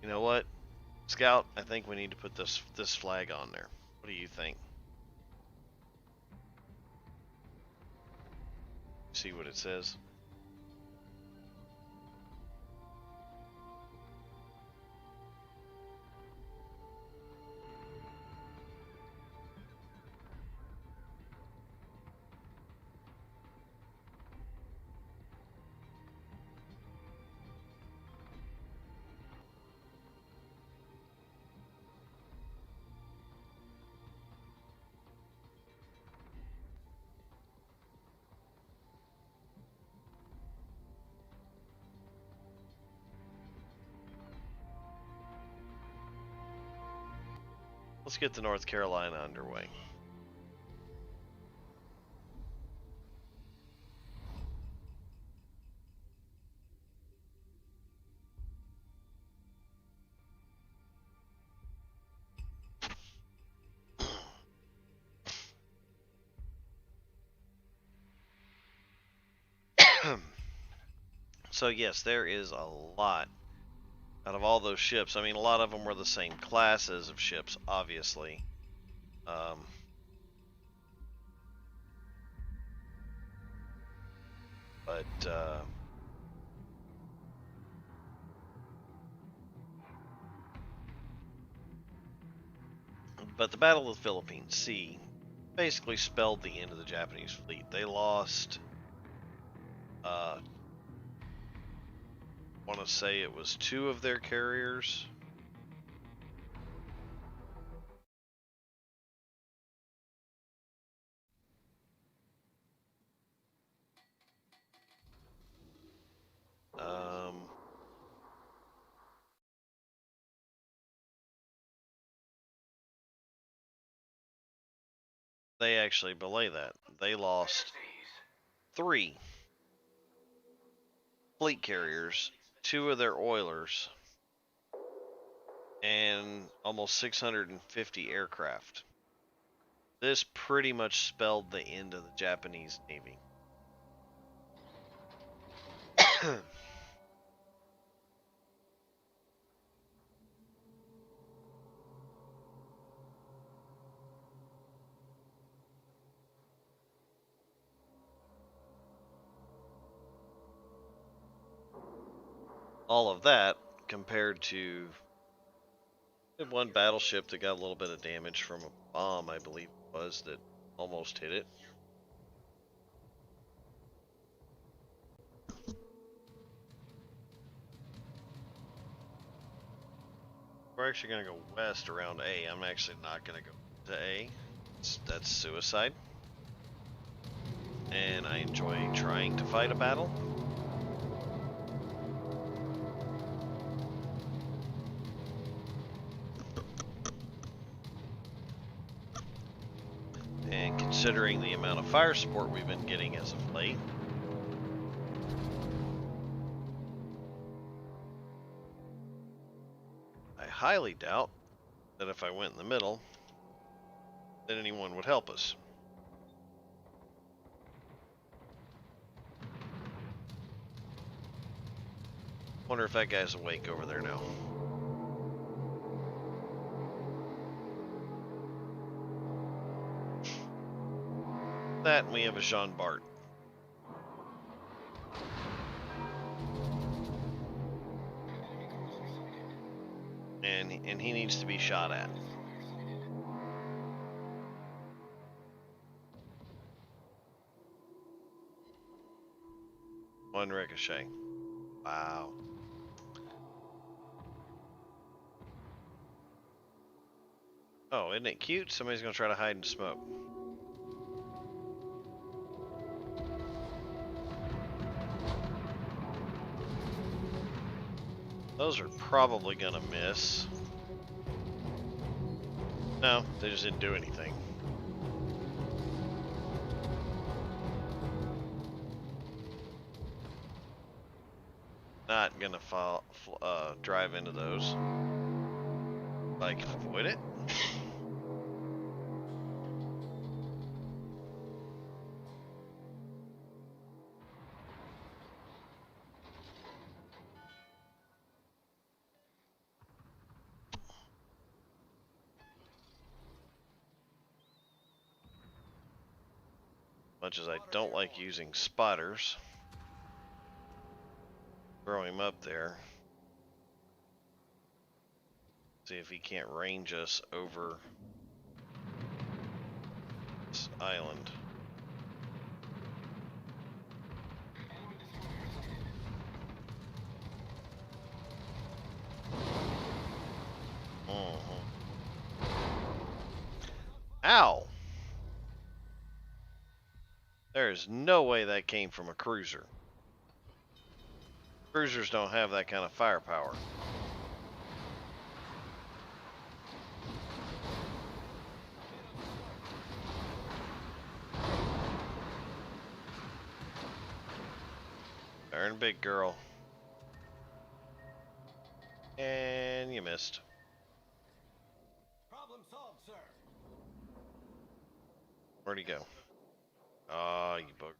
You know what? Scout, I think we need to put this flag on there. What do you think? See what it says? Let's get the North Carolina underway. So yes, there is a lot out of all those ships. I mean, a lot of them were the same classes of ships, obviously. Um, but but the Battle of the Philippine Sea basically spelled the end of the Japanese fleet. They lost Want to say it was 2 of their carriers. They actually belay that. They lost 3 fleet carriers, 2 of their oilers, and almost 650 aircraft. This pretty much spelled the end of the Japanese Navy. All of that compared to one battleship that got a little bit of damage from a bomb, I believe it was, that almost hit it. We're actually going to go west around A. I'm actually not going to go to A. That's suicide. And I enjoy trying to fight a battle. And considering the amount of fire support we've been getting as of late, I highly doubt that if I went in the middle, that anyone would help us. Wonder if that guy's awake over there now. That, and we have a Jean Bart. And he needs to be shot at. One ricochet. Wow. Oh, isn't it cute? Somebody's gonna try to hide and smoke. Those are probably gonna miss. No, they just didn't do anything. Not gonna drive into those. If I can avoid it. Much as I don't like using spotters, throw him up there. See if he can't range us over this island. Ow! There's no way that came from a cruiser. Cruisers don't have that kind of firepower. Darn big girl. And you missed. Problem solved, sir. Where'd he go? Ah, you bug.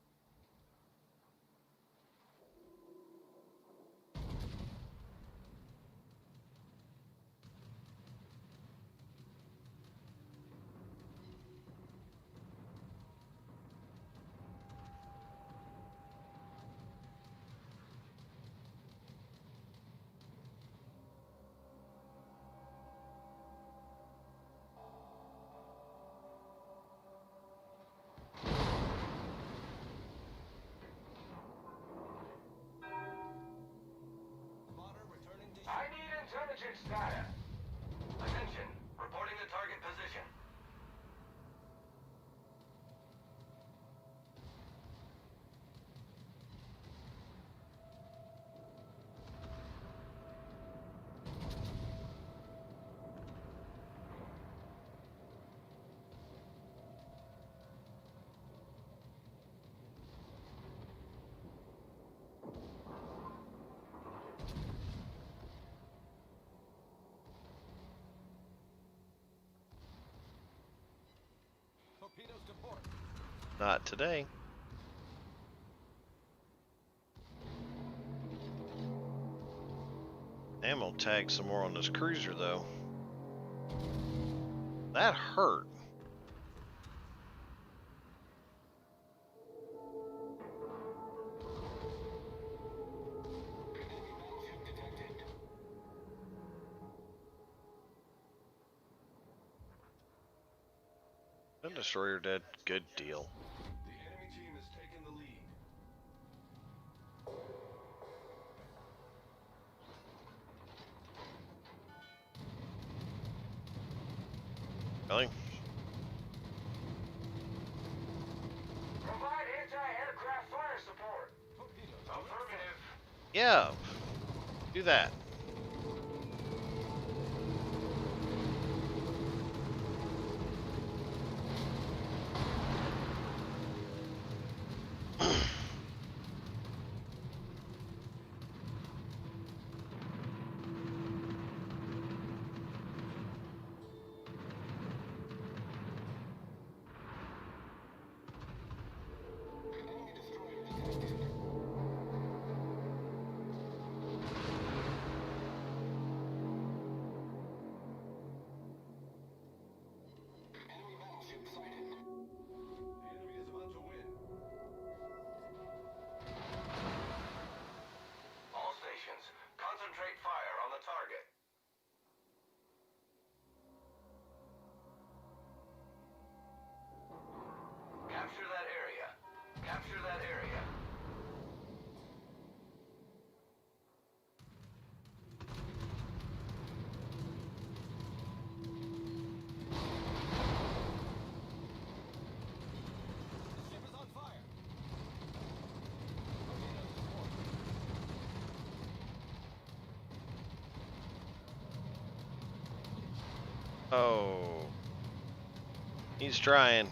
Torpedoes to port. Not today. I'm gonna tag some more on this cruiser though. That hurt. That destroyer dead. Good deal. The enemy team has taken the lead. Really? Provide anti-aircraft fire support. Torpedoes. Affirmative. Yeah. Do that. The enemy is about to win. All stations, concentrate fire on the target. Capture that area. Capture that area. The ship is on fire. Torpedoes to port. Oh. He's trying.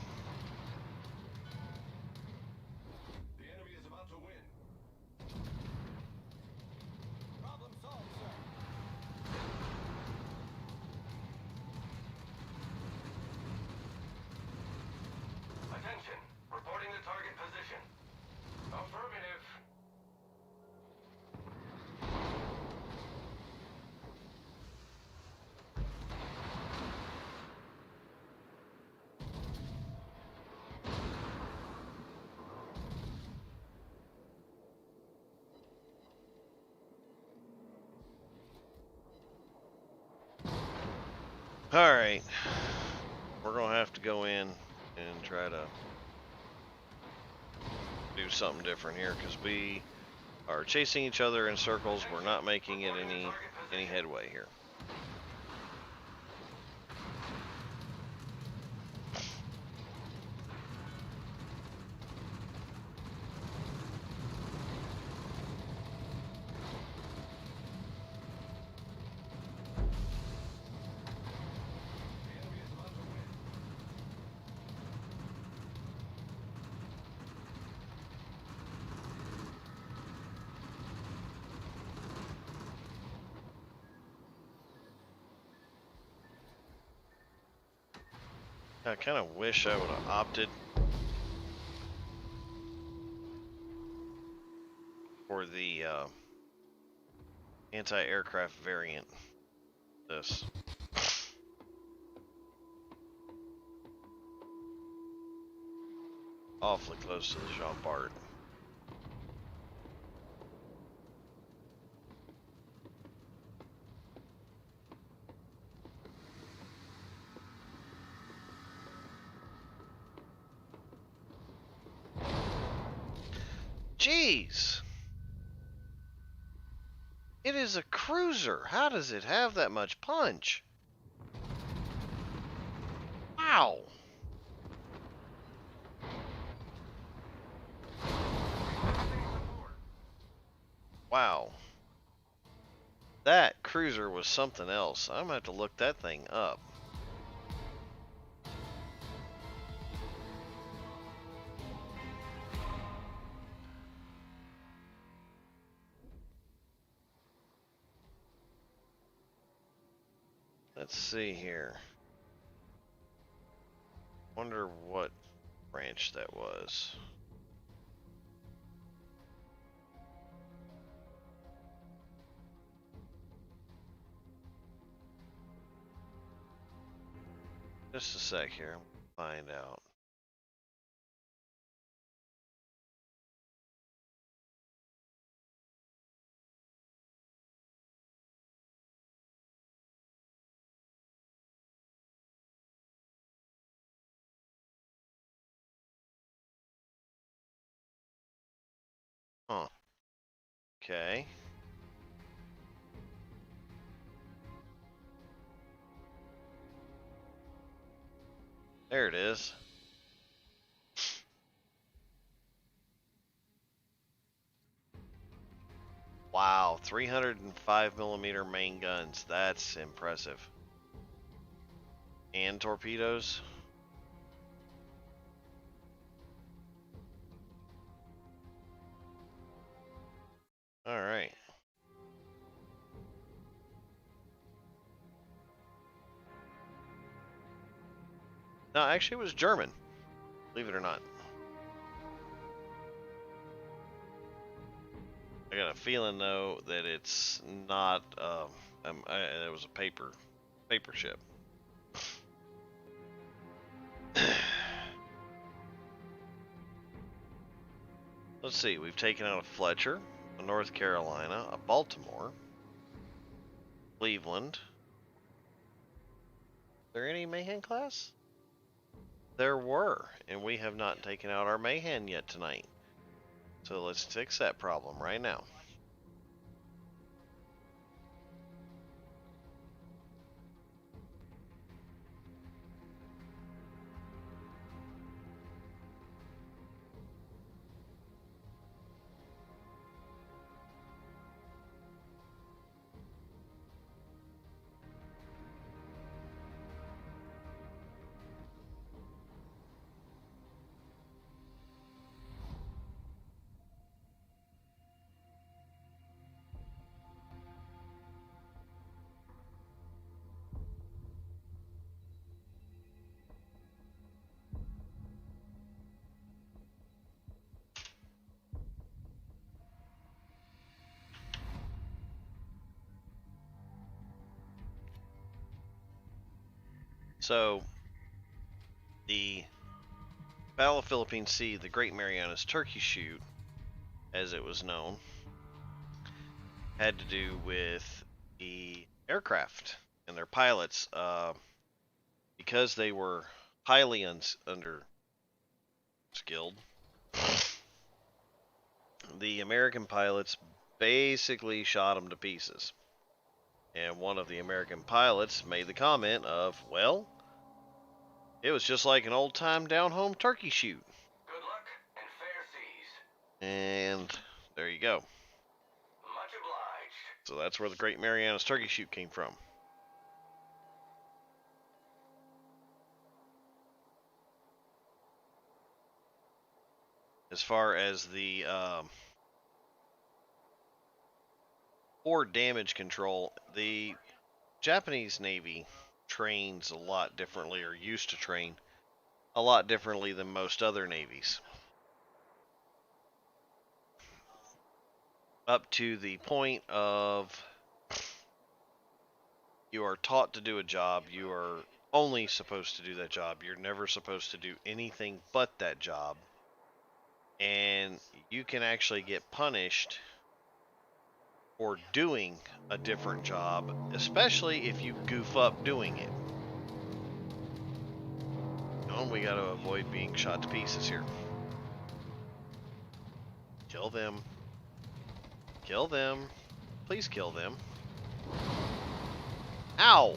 The enemy is about to win. Problem solved, sir. Attention. Reporting the target position. Affirmative. Alright. We're gonna have to go in and try to do something different here because we are chasing each other in circles. We're not making it any headway here. The enemy is about to win. I kind of wish I would have opted for the anti-aircraft variant. This. Awfully close to the Jean Bart. Jeez! It is a cruiser. How does it have that much punch? Wow! Wow. That cruiser was something else. I'm gonna have to look that thing up. Let's see here. Wonder what branch that was. Just a sec here. Find out. Huh. Okay. There it is. Wow, 305mm main guns. That's impressive. And torpedoes. All right. No, actually, it was German. Believe it or not. I got a feeling though that it's not. It was a paper ship. Let's see. We've taken out a Fletcher, a North Carolina, a Baltimore, Cleveland. Is there any Mahan class? There were, and we have not taken out our Mahan yet tonight. So let's fix that problem right now. So, the Battle of Philippine Sea, the Great Marianas Turkey Shoot, as it was known, had to do with the aircraft and their pilots, because they were highly under skilled. The American pilots basically shot them to pieces. And one of the American pilots made the comment of, well, it was just like an old time down home turkey shoot. Good luck and fair seas. And there you go. Much obliged. So that's where the Great Marianas Turkey Shoot came from. As far as the forward damage control, the Japanese Navy trains a lot differently, or used to train a lot differently than most other navies. Up to the point of you are taught to do a job, you are only supposed to do that job. You're never supposed to do anything but that job. And you can actually get punished for doing a different job, especially if you goof up doing it. Oh, we got to avoid being shot to pieces here. Kill them. Kill them. Please kill them. Ow!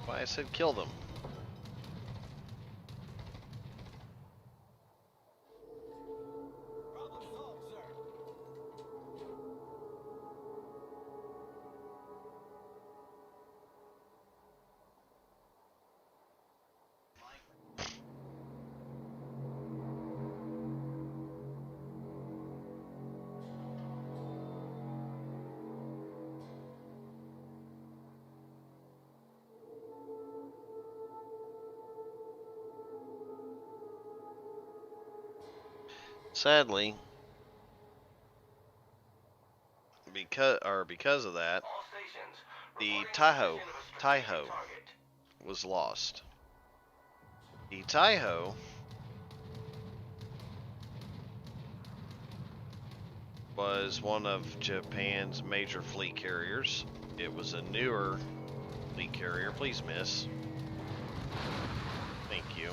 Why I said kill them. Problem solved, sir. Sadly, because of that, All stations, the reporting Taiho position of a strategic target. was lost. The Taiho was one of Japan's major fleet carriers. It was a newer fleet carrier. Please, miss. Thank you.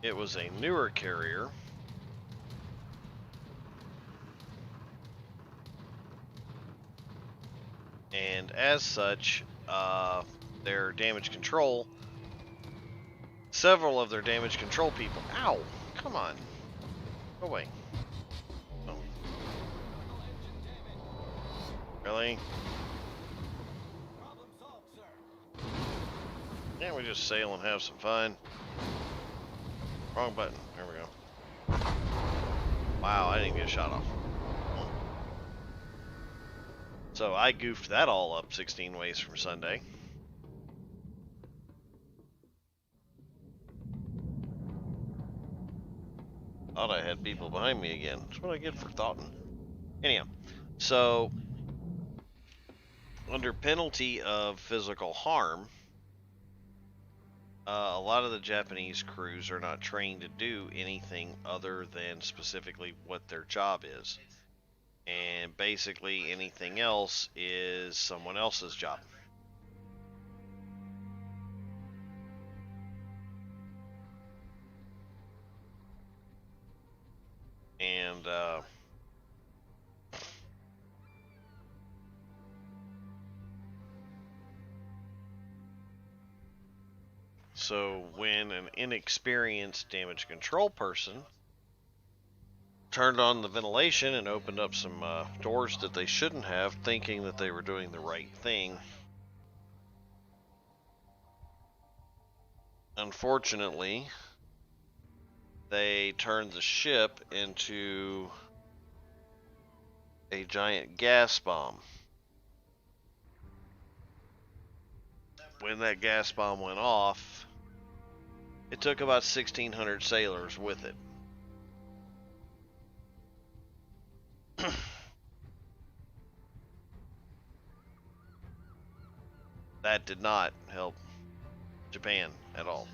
It was a newer carrier. And as such, their damage control, several of their damage control people, ow, come on, go away. Oh, Thermal engine damage. really? Problem solved, sir. Can't we just sail and have some fun? Wrong button. There we go. Wow, I didn't get a shot off. So I goofed that all up 16 ways from Sunday. Thought I had people behind me again. That's what I get for thoughting. Anyhow, so under penalty of physical harm, a lot of the Japanese crews are not trained to do anything other than specifically what their job is. And basically anything else is someone else's job. And so when an inexperienced damage control person turned on the ventilation and opened up some doors that they shouldn't have, thinking that they were doing the right thing, unfortunately, they turned the ship into a giant gas bomb. When that gas bomb went off, it took about 1,600 sailors with it. That did not help Japan at all.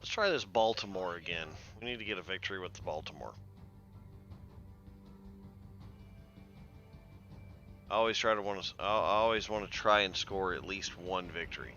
Let's try this Baltimore again. We need to get a victory with the Baltimore. I always want to try and score at least one victory.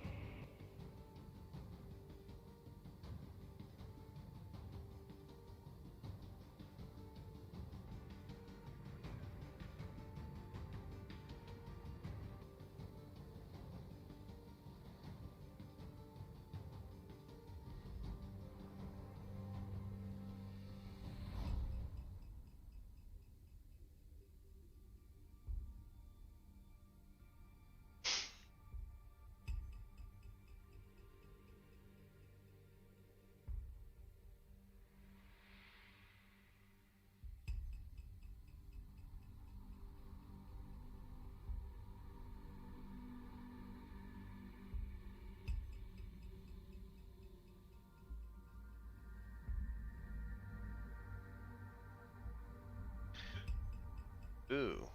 Ooh,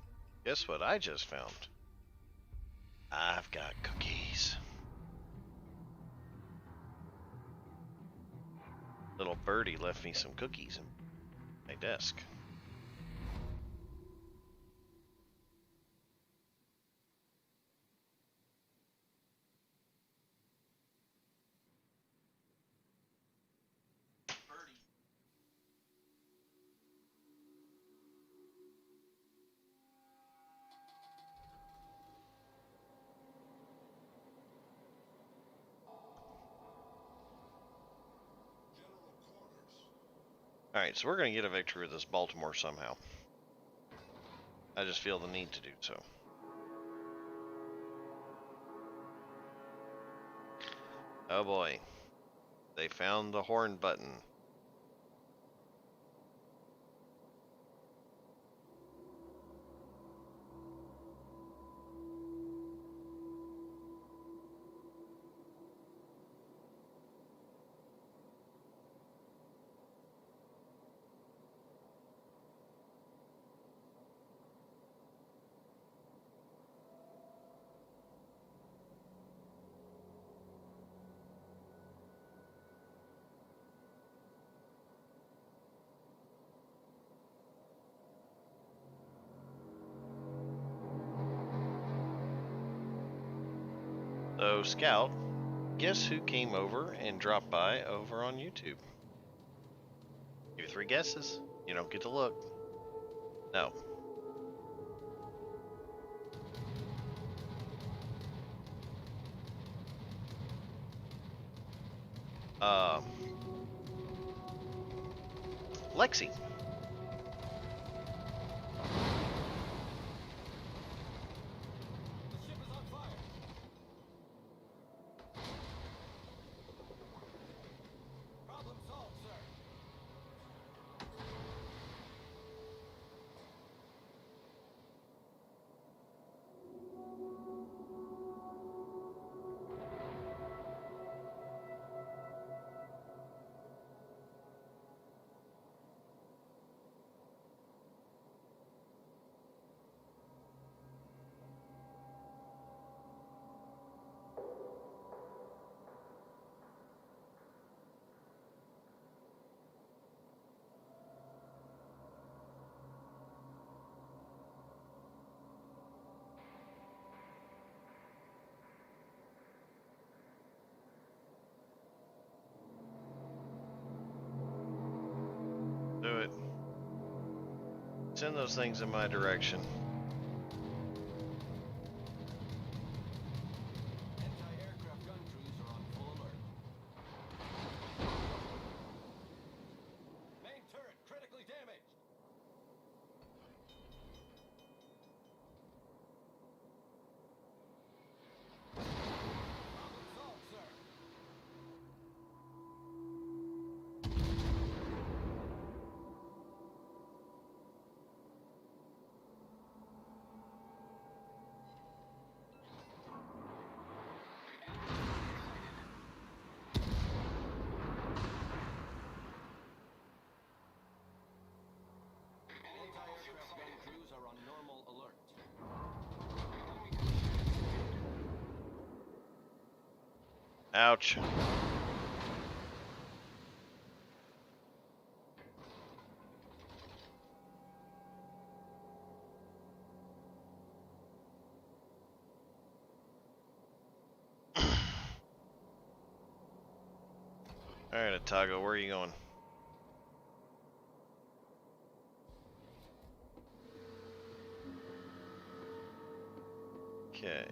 guess what I just found? I've got cookies. Little birdie left me some cookies in my desk. Alright, so we're going to get a victory with this Baltimore somehow. I just feel the need to do so. Oh boy. They found the horn button. So, Scout, guess who came over and dropped by over on YouTube? Give you 3 guesses. You don't get to look. No. Um, Lexi. The ship is on fire. Problem solved, sir. Do it. Send those things in my direction. Anti-aircraft gun crews are on full alert. Main turret critically damaged. Problem solved, sir. Anti-aircraft gun crews are on normal alert. Ouch. Alright, Otago, where are you going? Okay.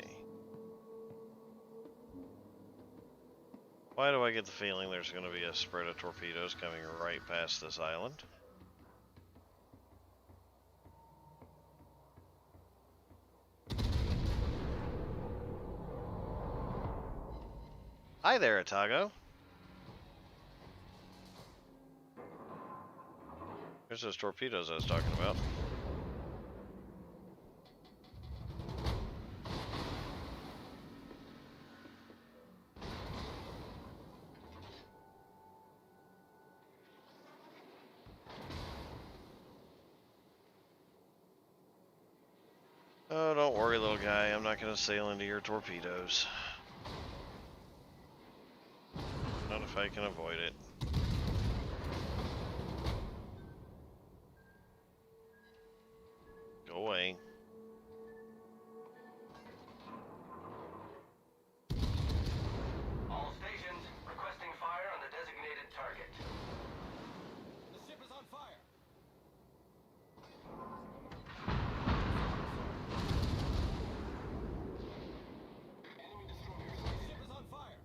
Why do I get the feeling there's going to be a spread of torpedoes coming right past this island? Hi there, Otago. There's those torpedoes I was talking about. Oh, don't worry, little guy. I'm not going to sail into your torpedoes. Not if I can avoid it. Go away. All stations requesting fire on the designated target. The ship is on fire. Enemy destroyers. The ship is on fire.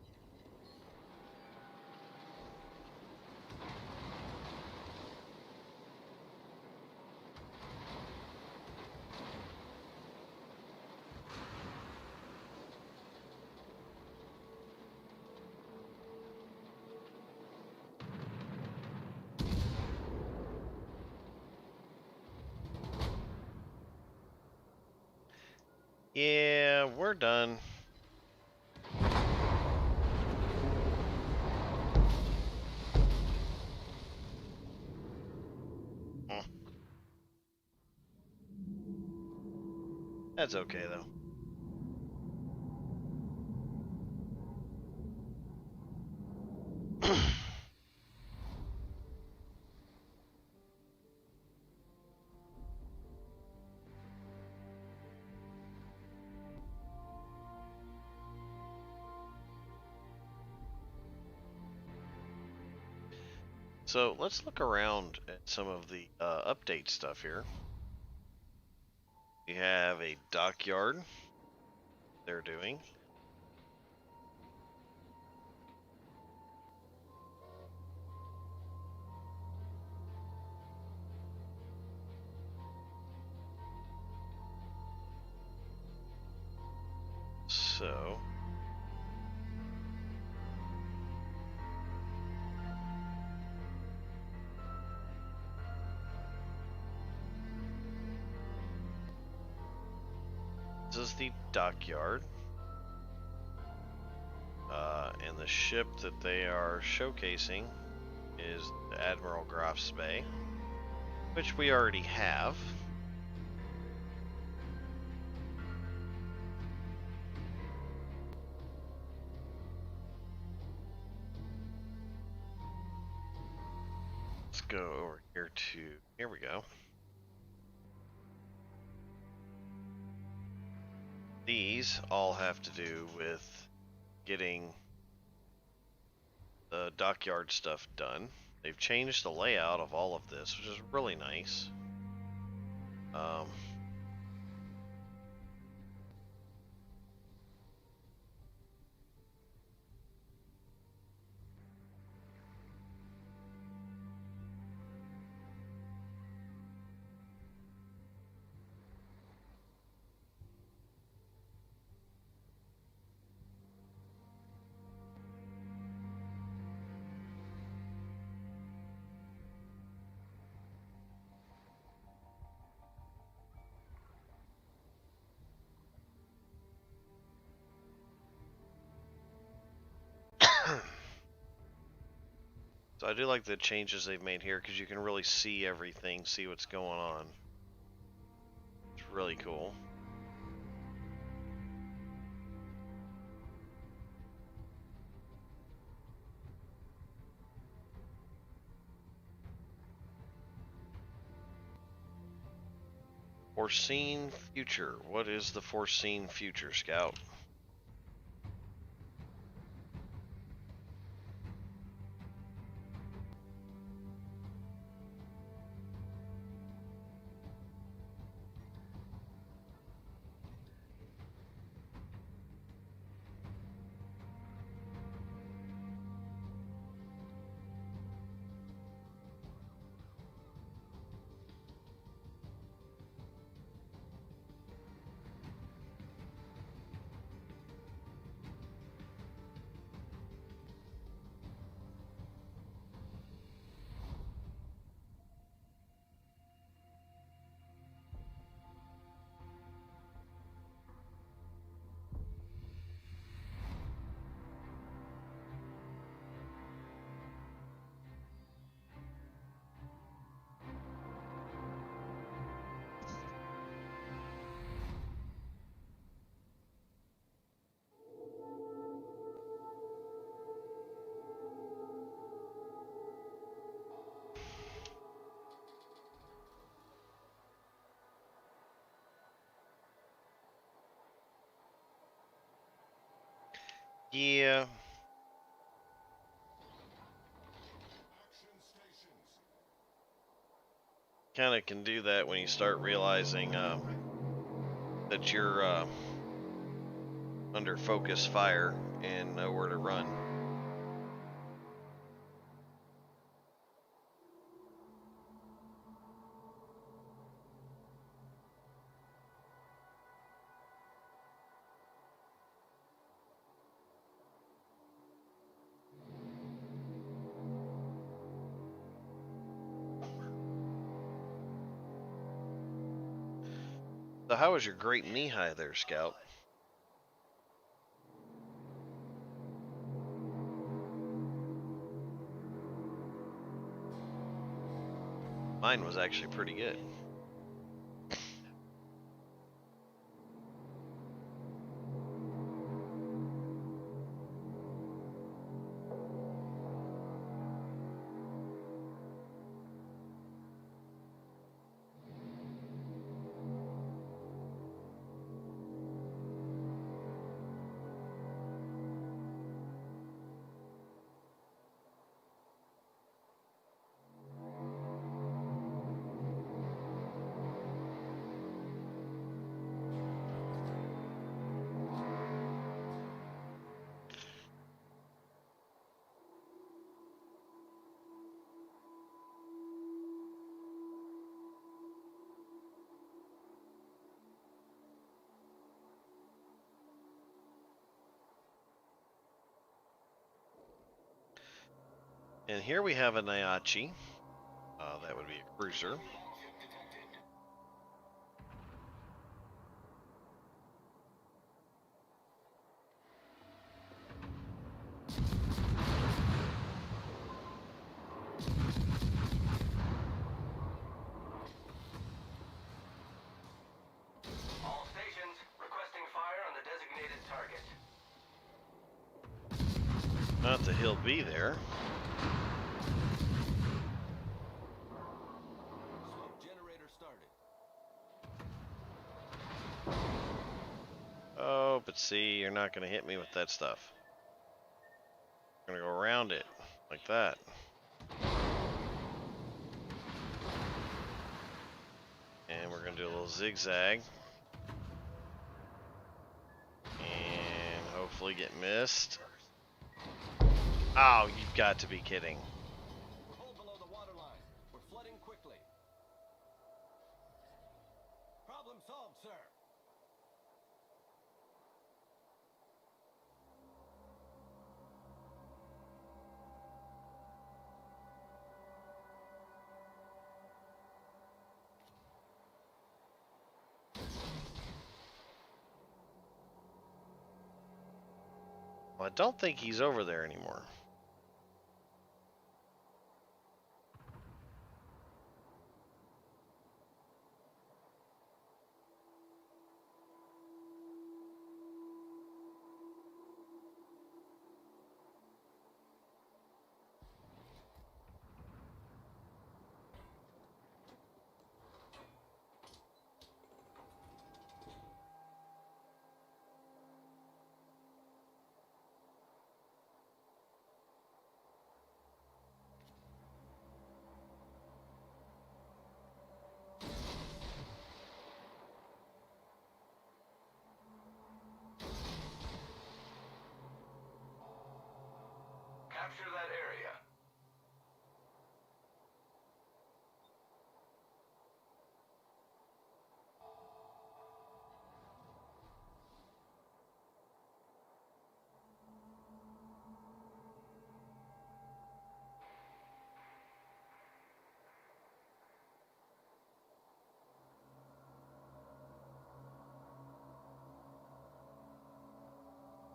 Yeah, we're done. Hmm. That's okay, though. So let's look around at some of the update stuff here. We have a dockyard they're doing. So this is the dockyard. And the ship that they are showcasing is the Admiral Graf's Bay, which we already have. Let's go over here to, here we go. These all have to do with getting the dockyard stuff done. They've changed the layout of all of this, which is really nice. So I do like the changes they've made here because you can really see everything, see what's going on. It's really cool. Foreseen future. What is the foreseen future, Scout? Yeah. Kind of can do that when you start realizing that you're under focus fire and nowhere to run. So how was your great knee high there, Scout? Mine was actually pretty good. And here we have a Naiachi. That would be a cruiser. All stations requesting fire on the designated target. Not that he'll be there. Smoke generator started. Oh, but see, you're not going to hit me with that stuff. I'm going to go around it, like that. And we're going to do a little zigzag. And hopefully get missed. Oh, you've got to be kidding. We're hull below the water line. We're flooding quickly. Problem solved, sir. Well, I don't think he's over there anymore. Capture that area.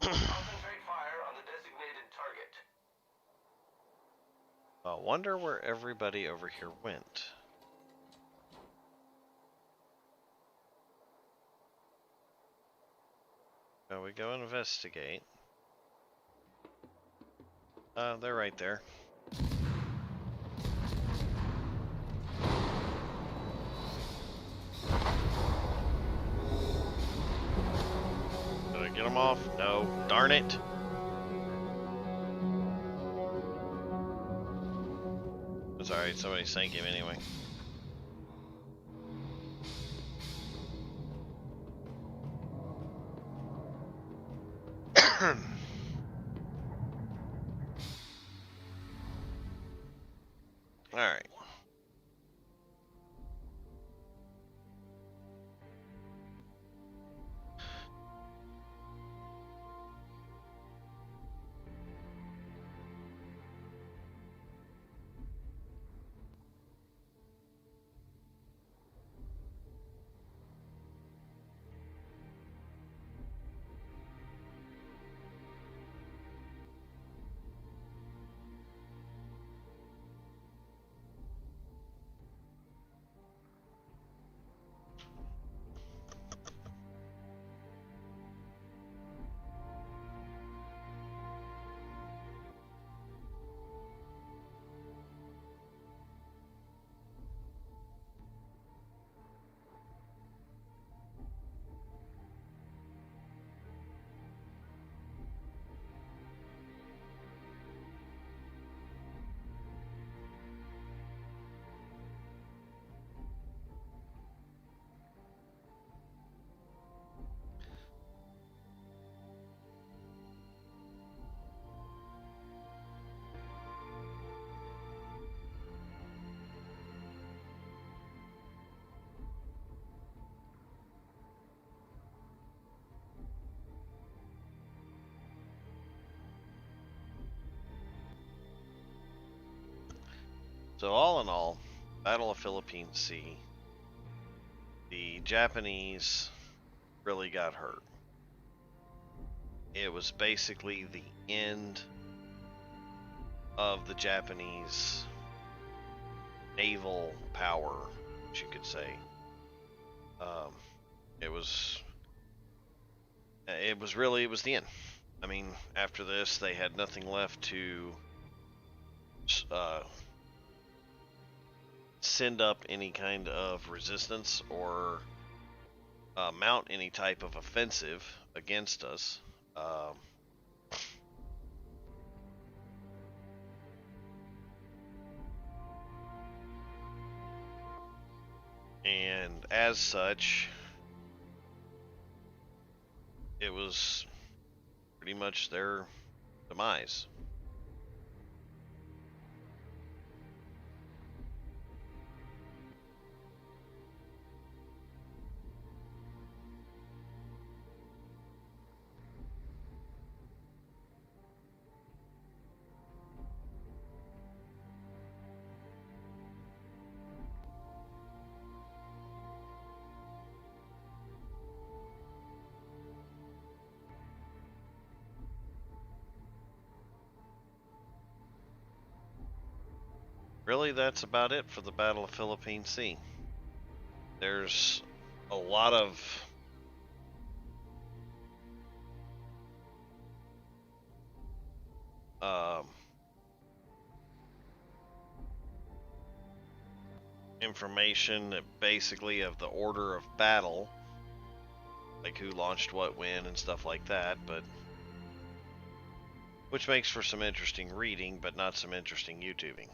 Concentrate fire on the designated target. I wonder where everybody over here went. So we go investigate. They're right there. Did I get them off? No. Darn it. It's alright, somebody sank him anyway. Alright. So all in all, Battle of Philippine Sea, the Japanese really got hurt. It was basically the end of the Japanese naval power, you could say. Um, it was it was the end. I mean, after this, they had nothing left to send up any kind of resistance or mount any type of offensive against us. And as such, it was pretty much their demise. Really, that's about it for the Battle of Philippine Sea. There's a lot of information that basically of the order of battle, like who launched what when and stuff like that, but which makes for some interesting reading, but not some interesting YouTubing,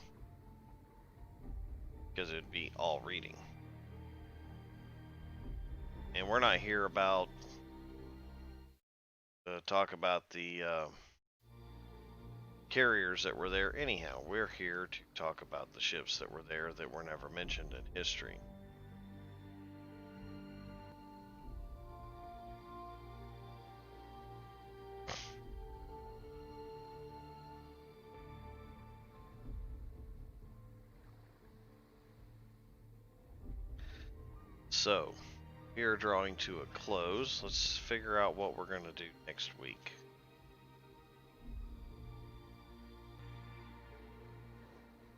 because it'd be all reading. And we're not here about to talk about the carriers that were there anyhow. We're here to talk about the ships that were there that were never mentioned in history. So, we are drawing to a close. Let's figure out what we're going to do next week.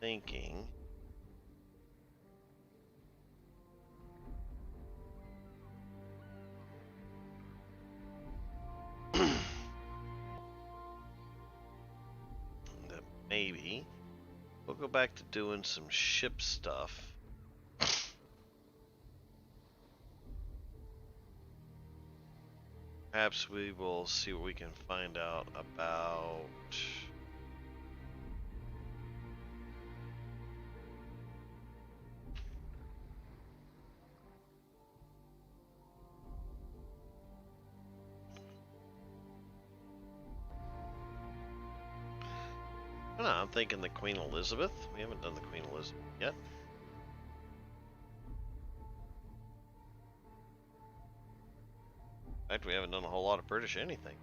Thinking that maybe we'll go back to doing some ship stuff. Perhaps we will see what we can find out about I don't know, I'm thinking the Queen Elizabeth. We haven't done the Queen Elizabeth yet. In fact, we haven't done a whole lot of British anything.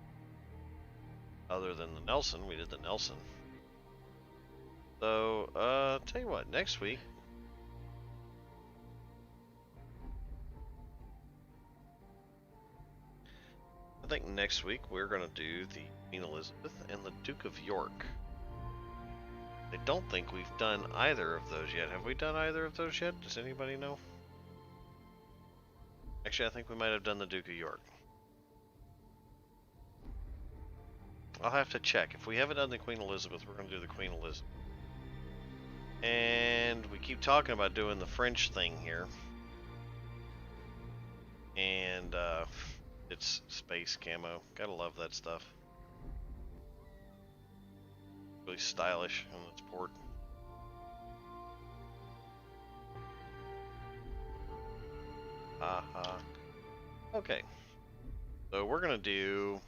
Other than the Nelson, we did the Nelson. So, tell you what, next week, I think next week we're going to do the Queen Elizabeth and the Duke of York. I don't think we've done either of those yet. Have we done either of those yet? Does anybody know? Actually, I think we might have done the Duke of York. I'll have to check. If we haven't done the Queen Elizabeth, we're going to do the Queen Elizabeth. And we keep talking about doing the French thing here. And it's space camo. Gotta love that stuff. Really stylish on its port. Haha. Okay. So we're gonna do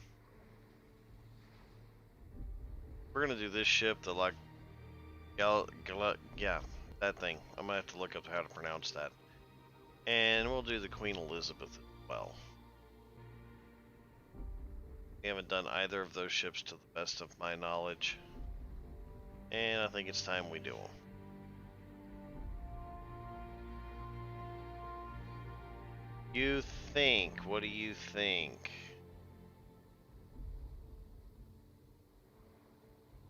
this ship, the like yeah, that thing. I'm gonna have to look up how to pronounce that. And we'll do the Queen Elizabeth as well. We haven't done either of those ships to the best of my knowledge. And I think it's time we do them. You think? What do you think?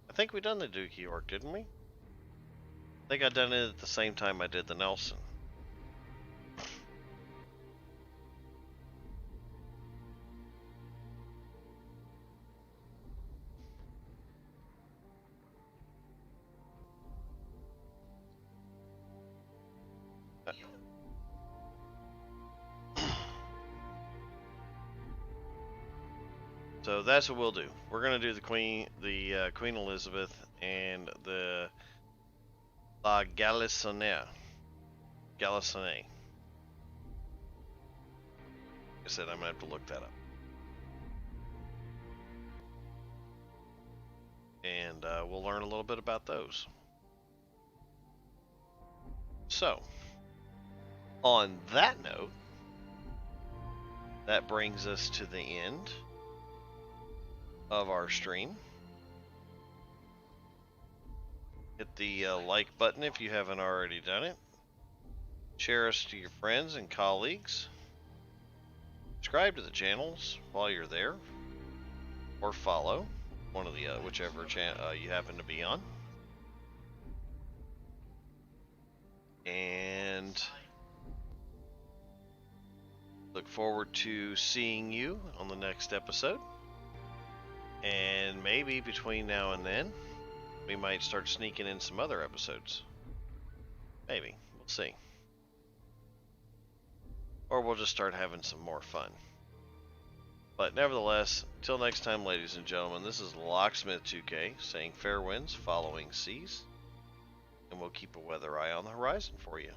I think we done the Duke of York, didn't we? I think I done it at the same time I did the Nelson. So that's what we'll do. We're gonna do the Queen Elizabeth, and the La Galissoniere. Galissoniere. I said I'm gonna have to look that up. And we'll learn a little bit about those. So, on that note, that brings us to the end of our stream. Hit the like button if you haven't already done it. Share us to your friends and colleagues. Subscribe to the channels while you're there, or follow one of the whichever channel you happen to be on. And look forward to seeing you on the next episode. And maybe between now and then, we might start sneaking in some other episodes. Maybe. We'll see. Or we'll just start having some more fun. But nevertheless, till next time, ladies and gentlemen, this is Locksmith 2K saying fair winds following seas. And we'll keep a weather eye on the horizon for you.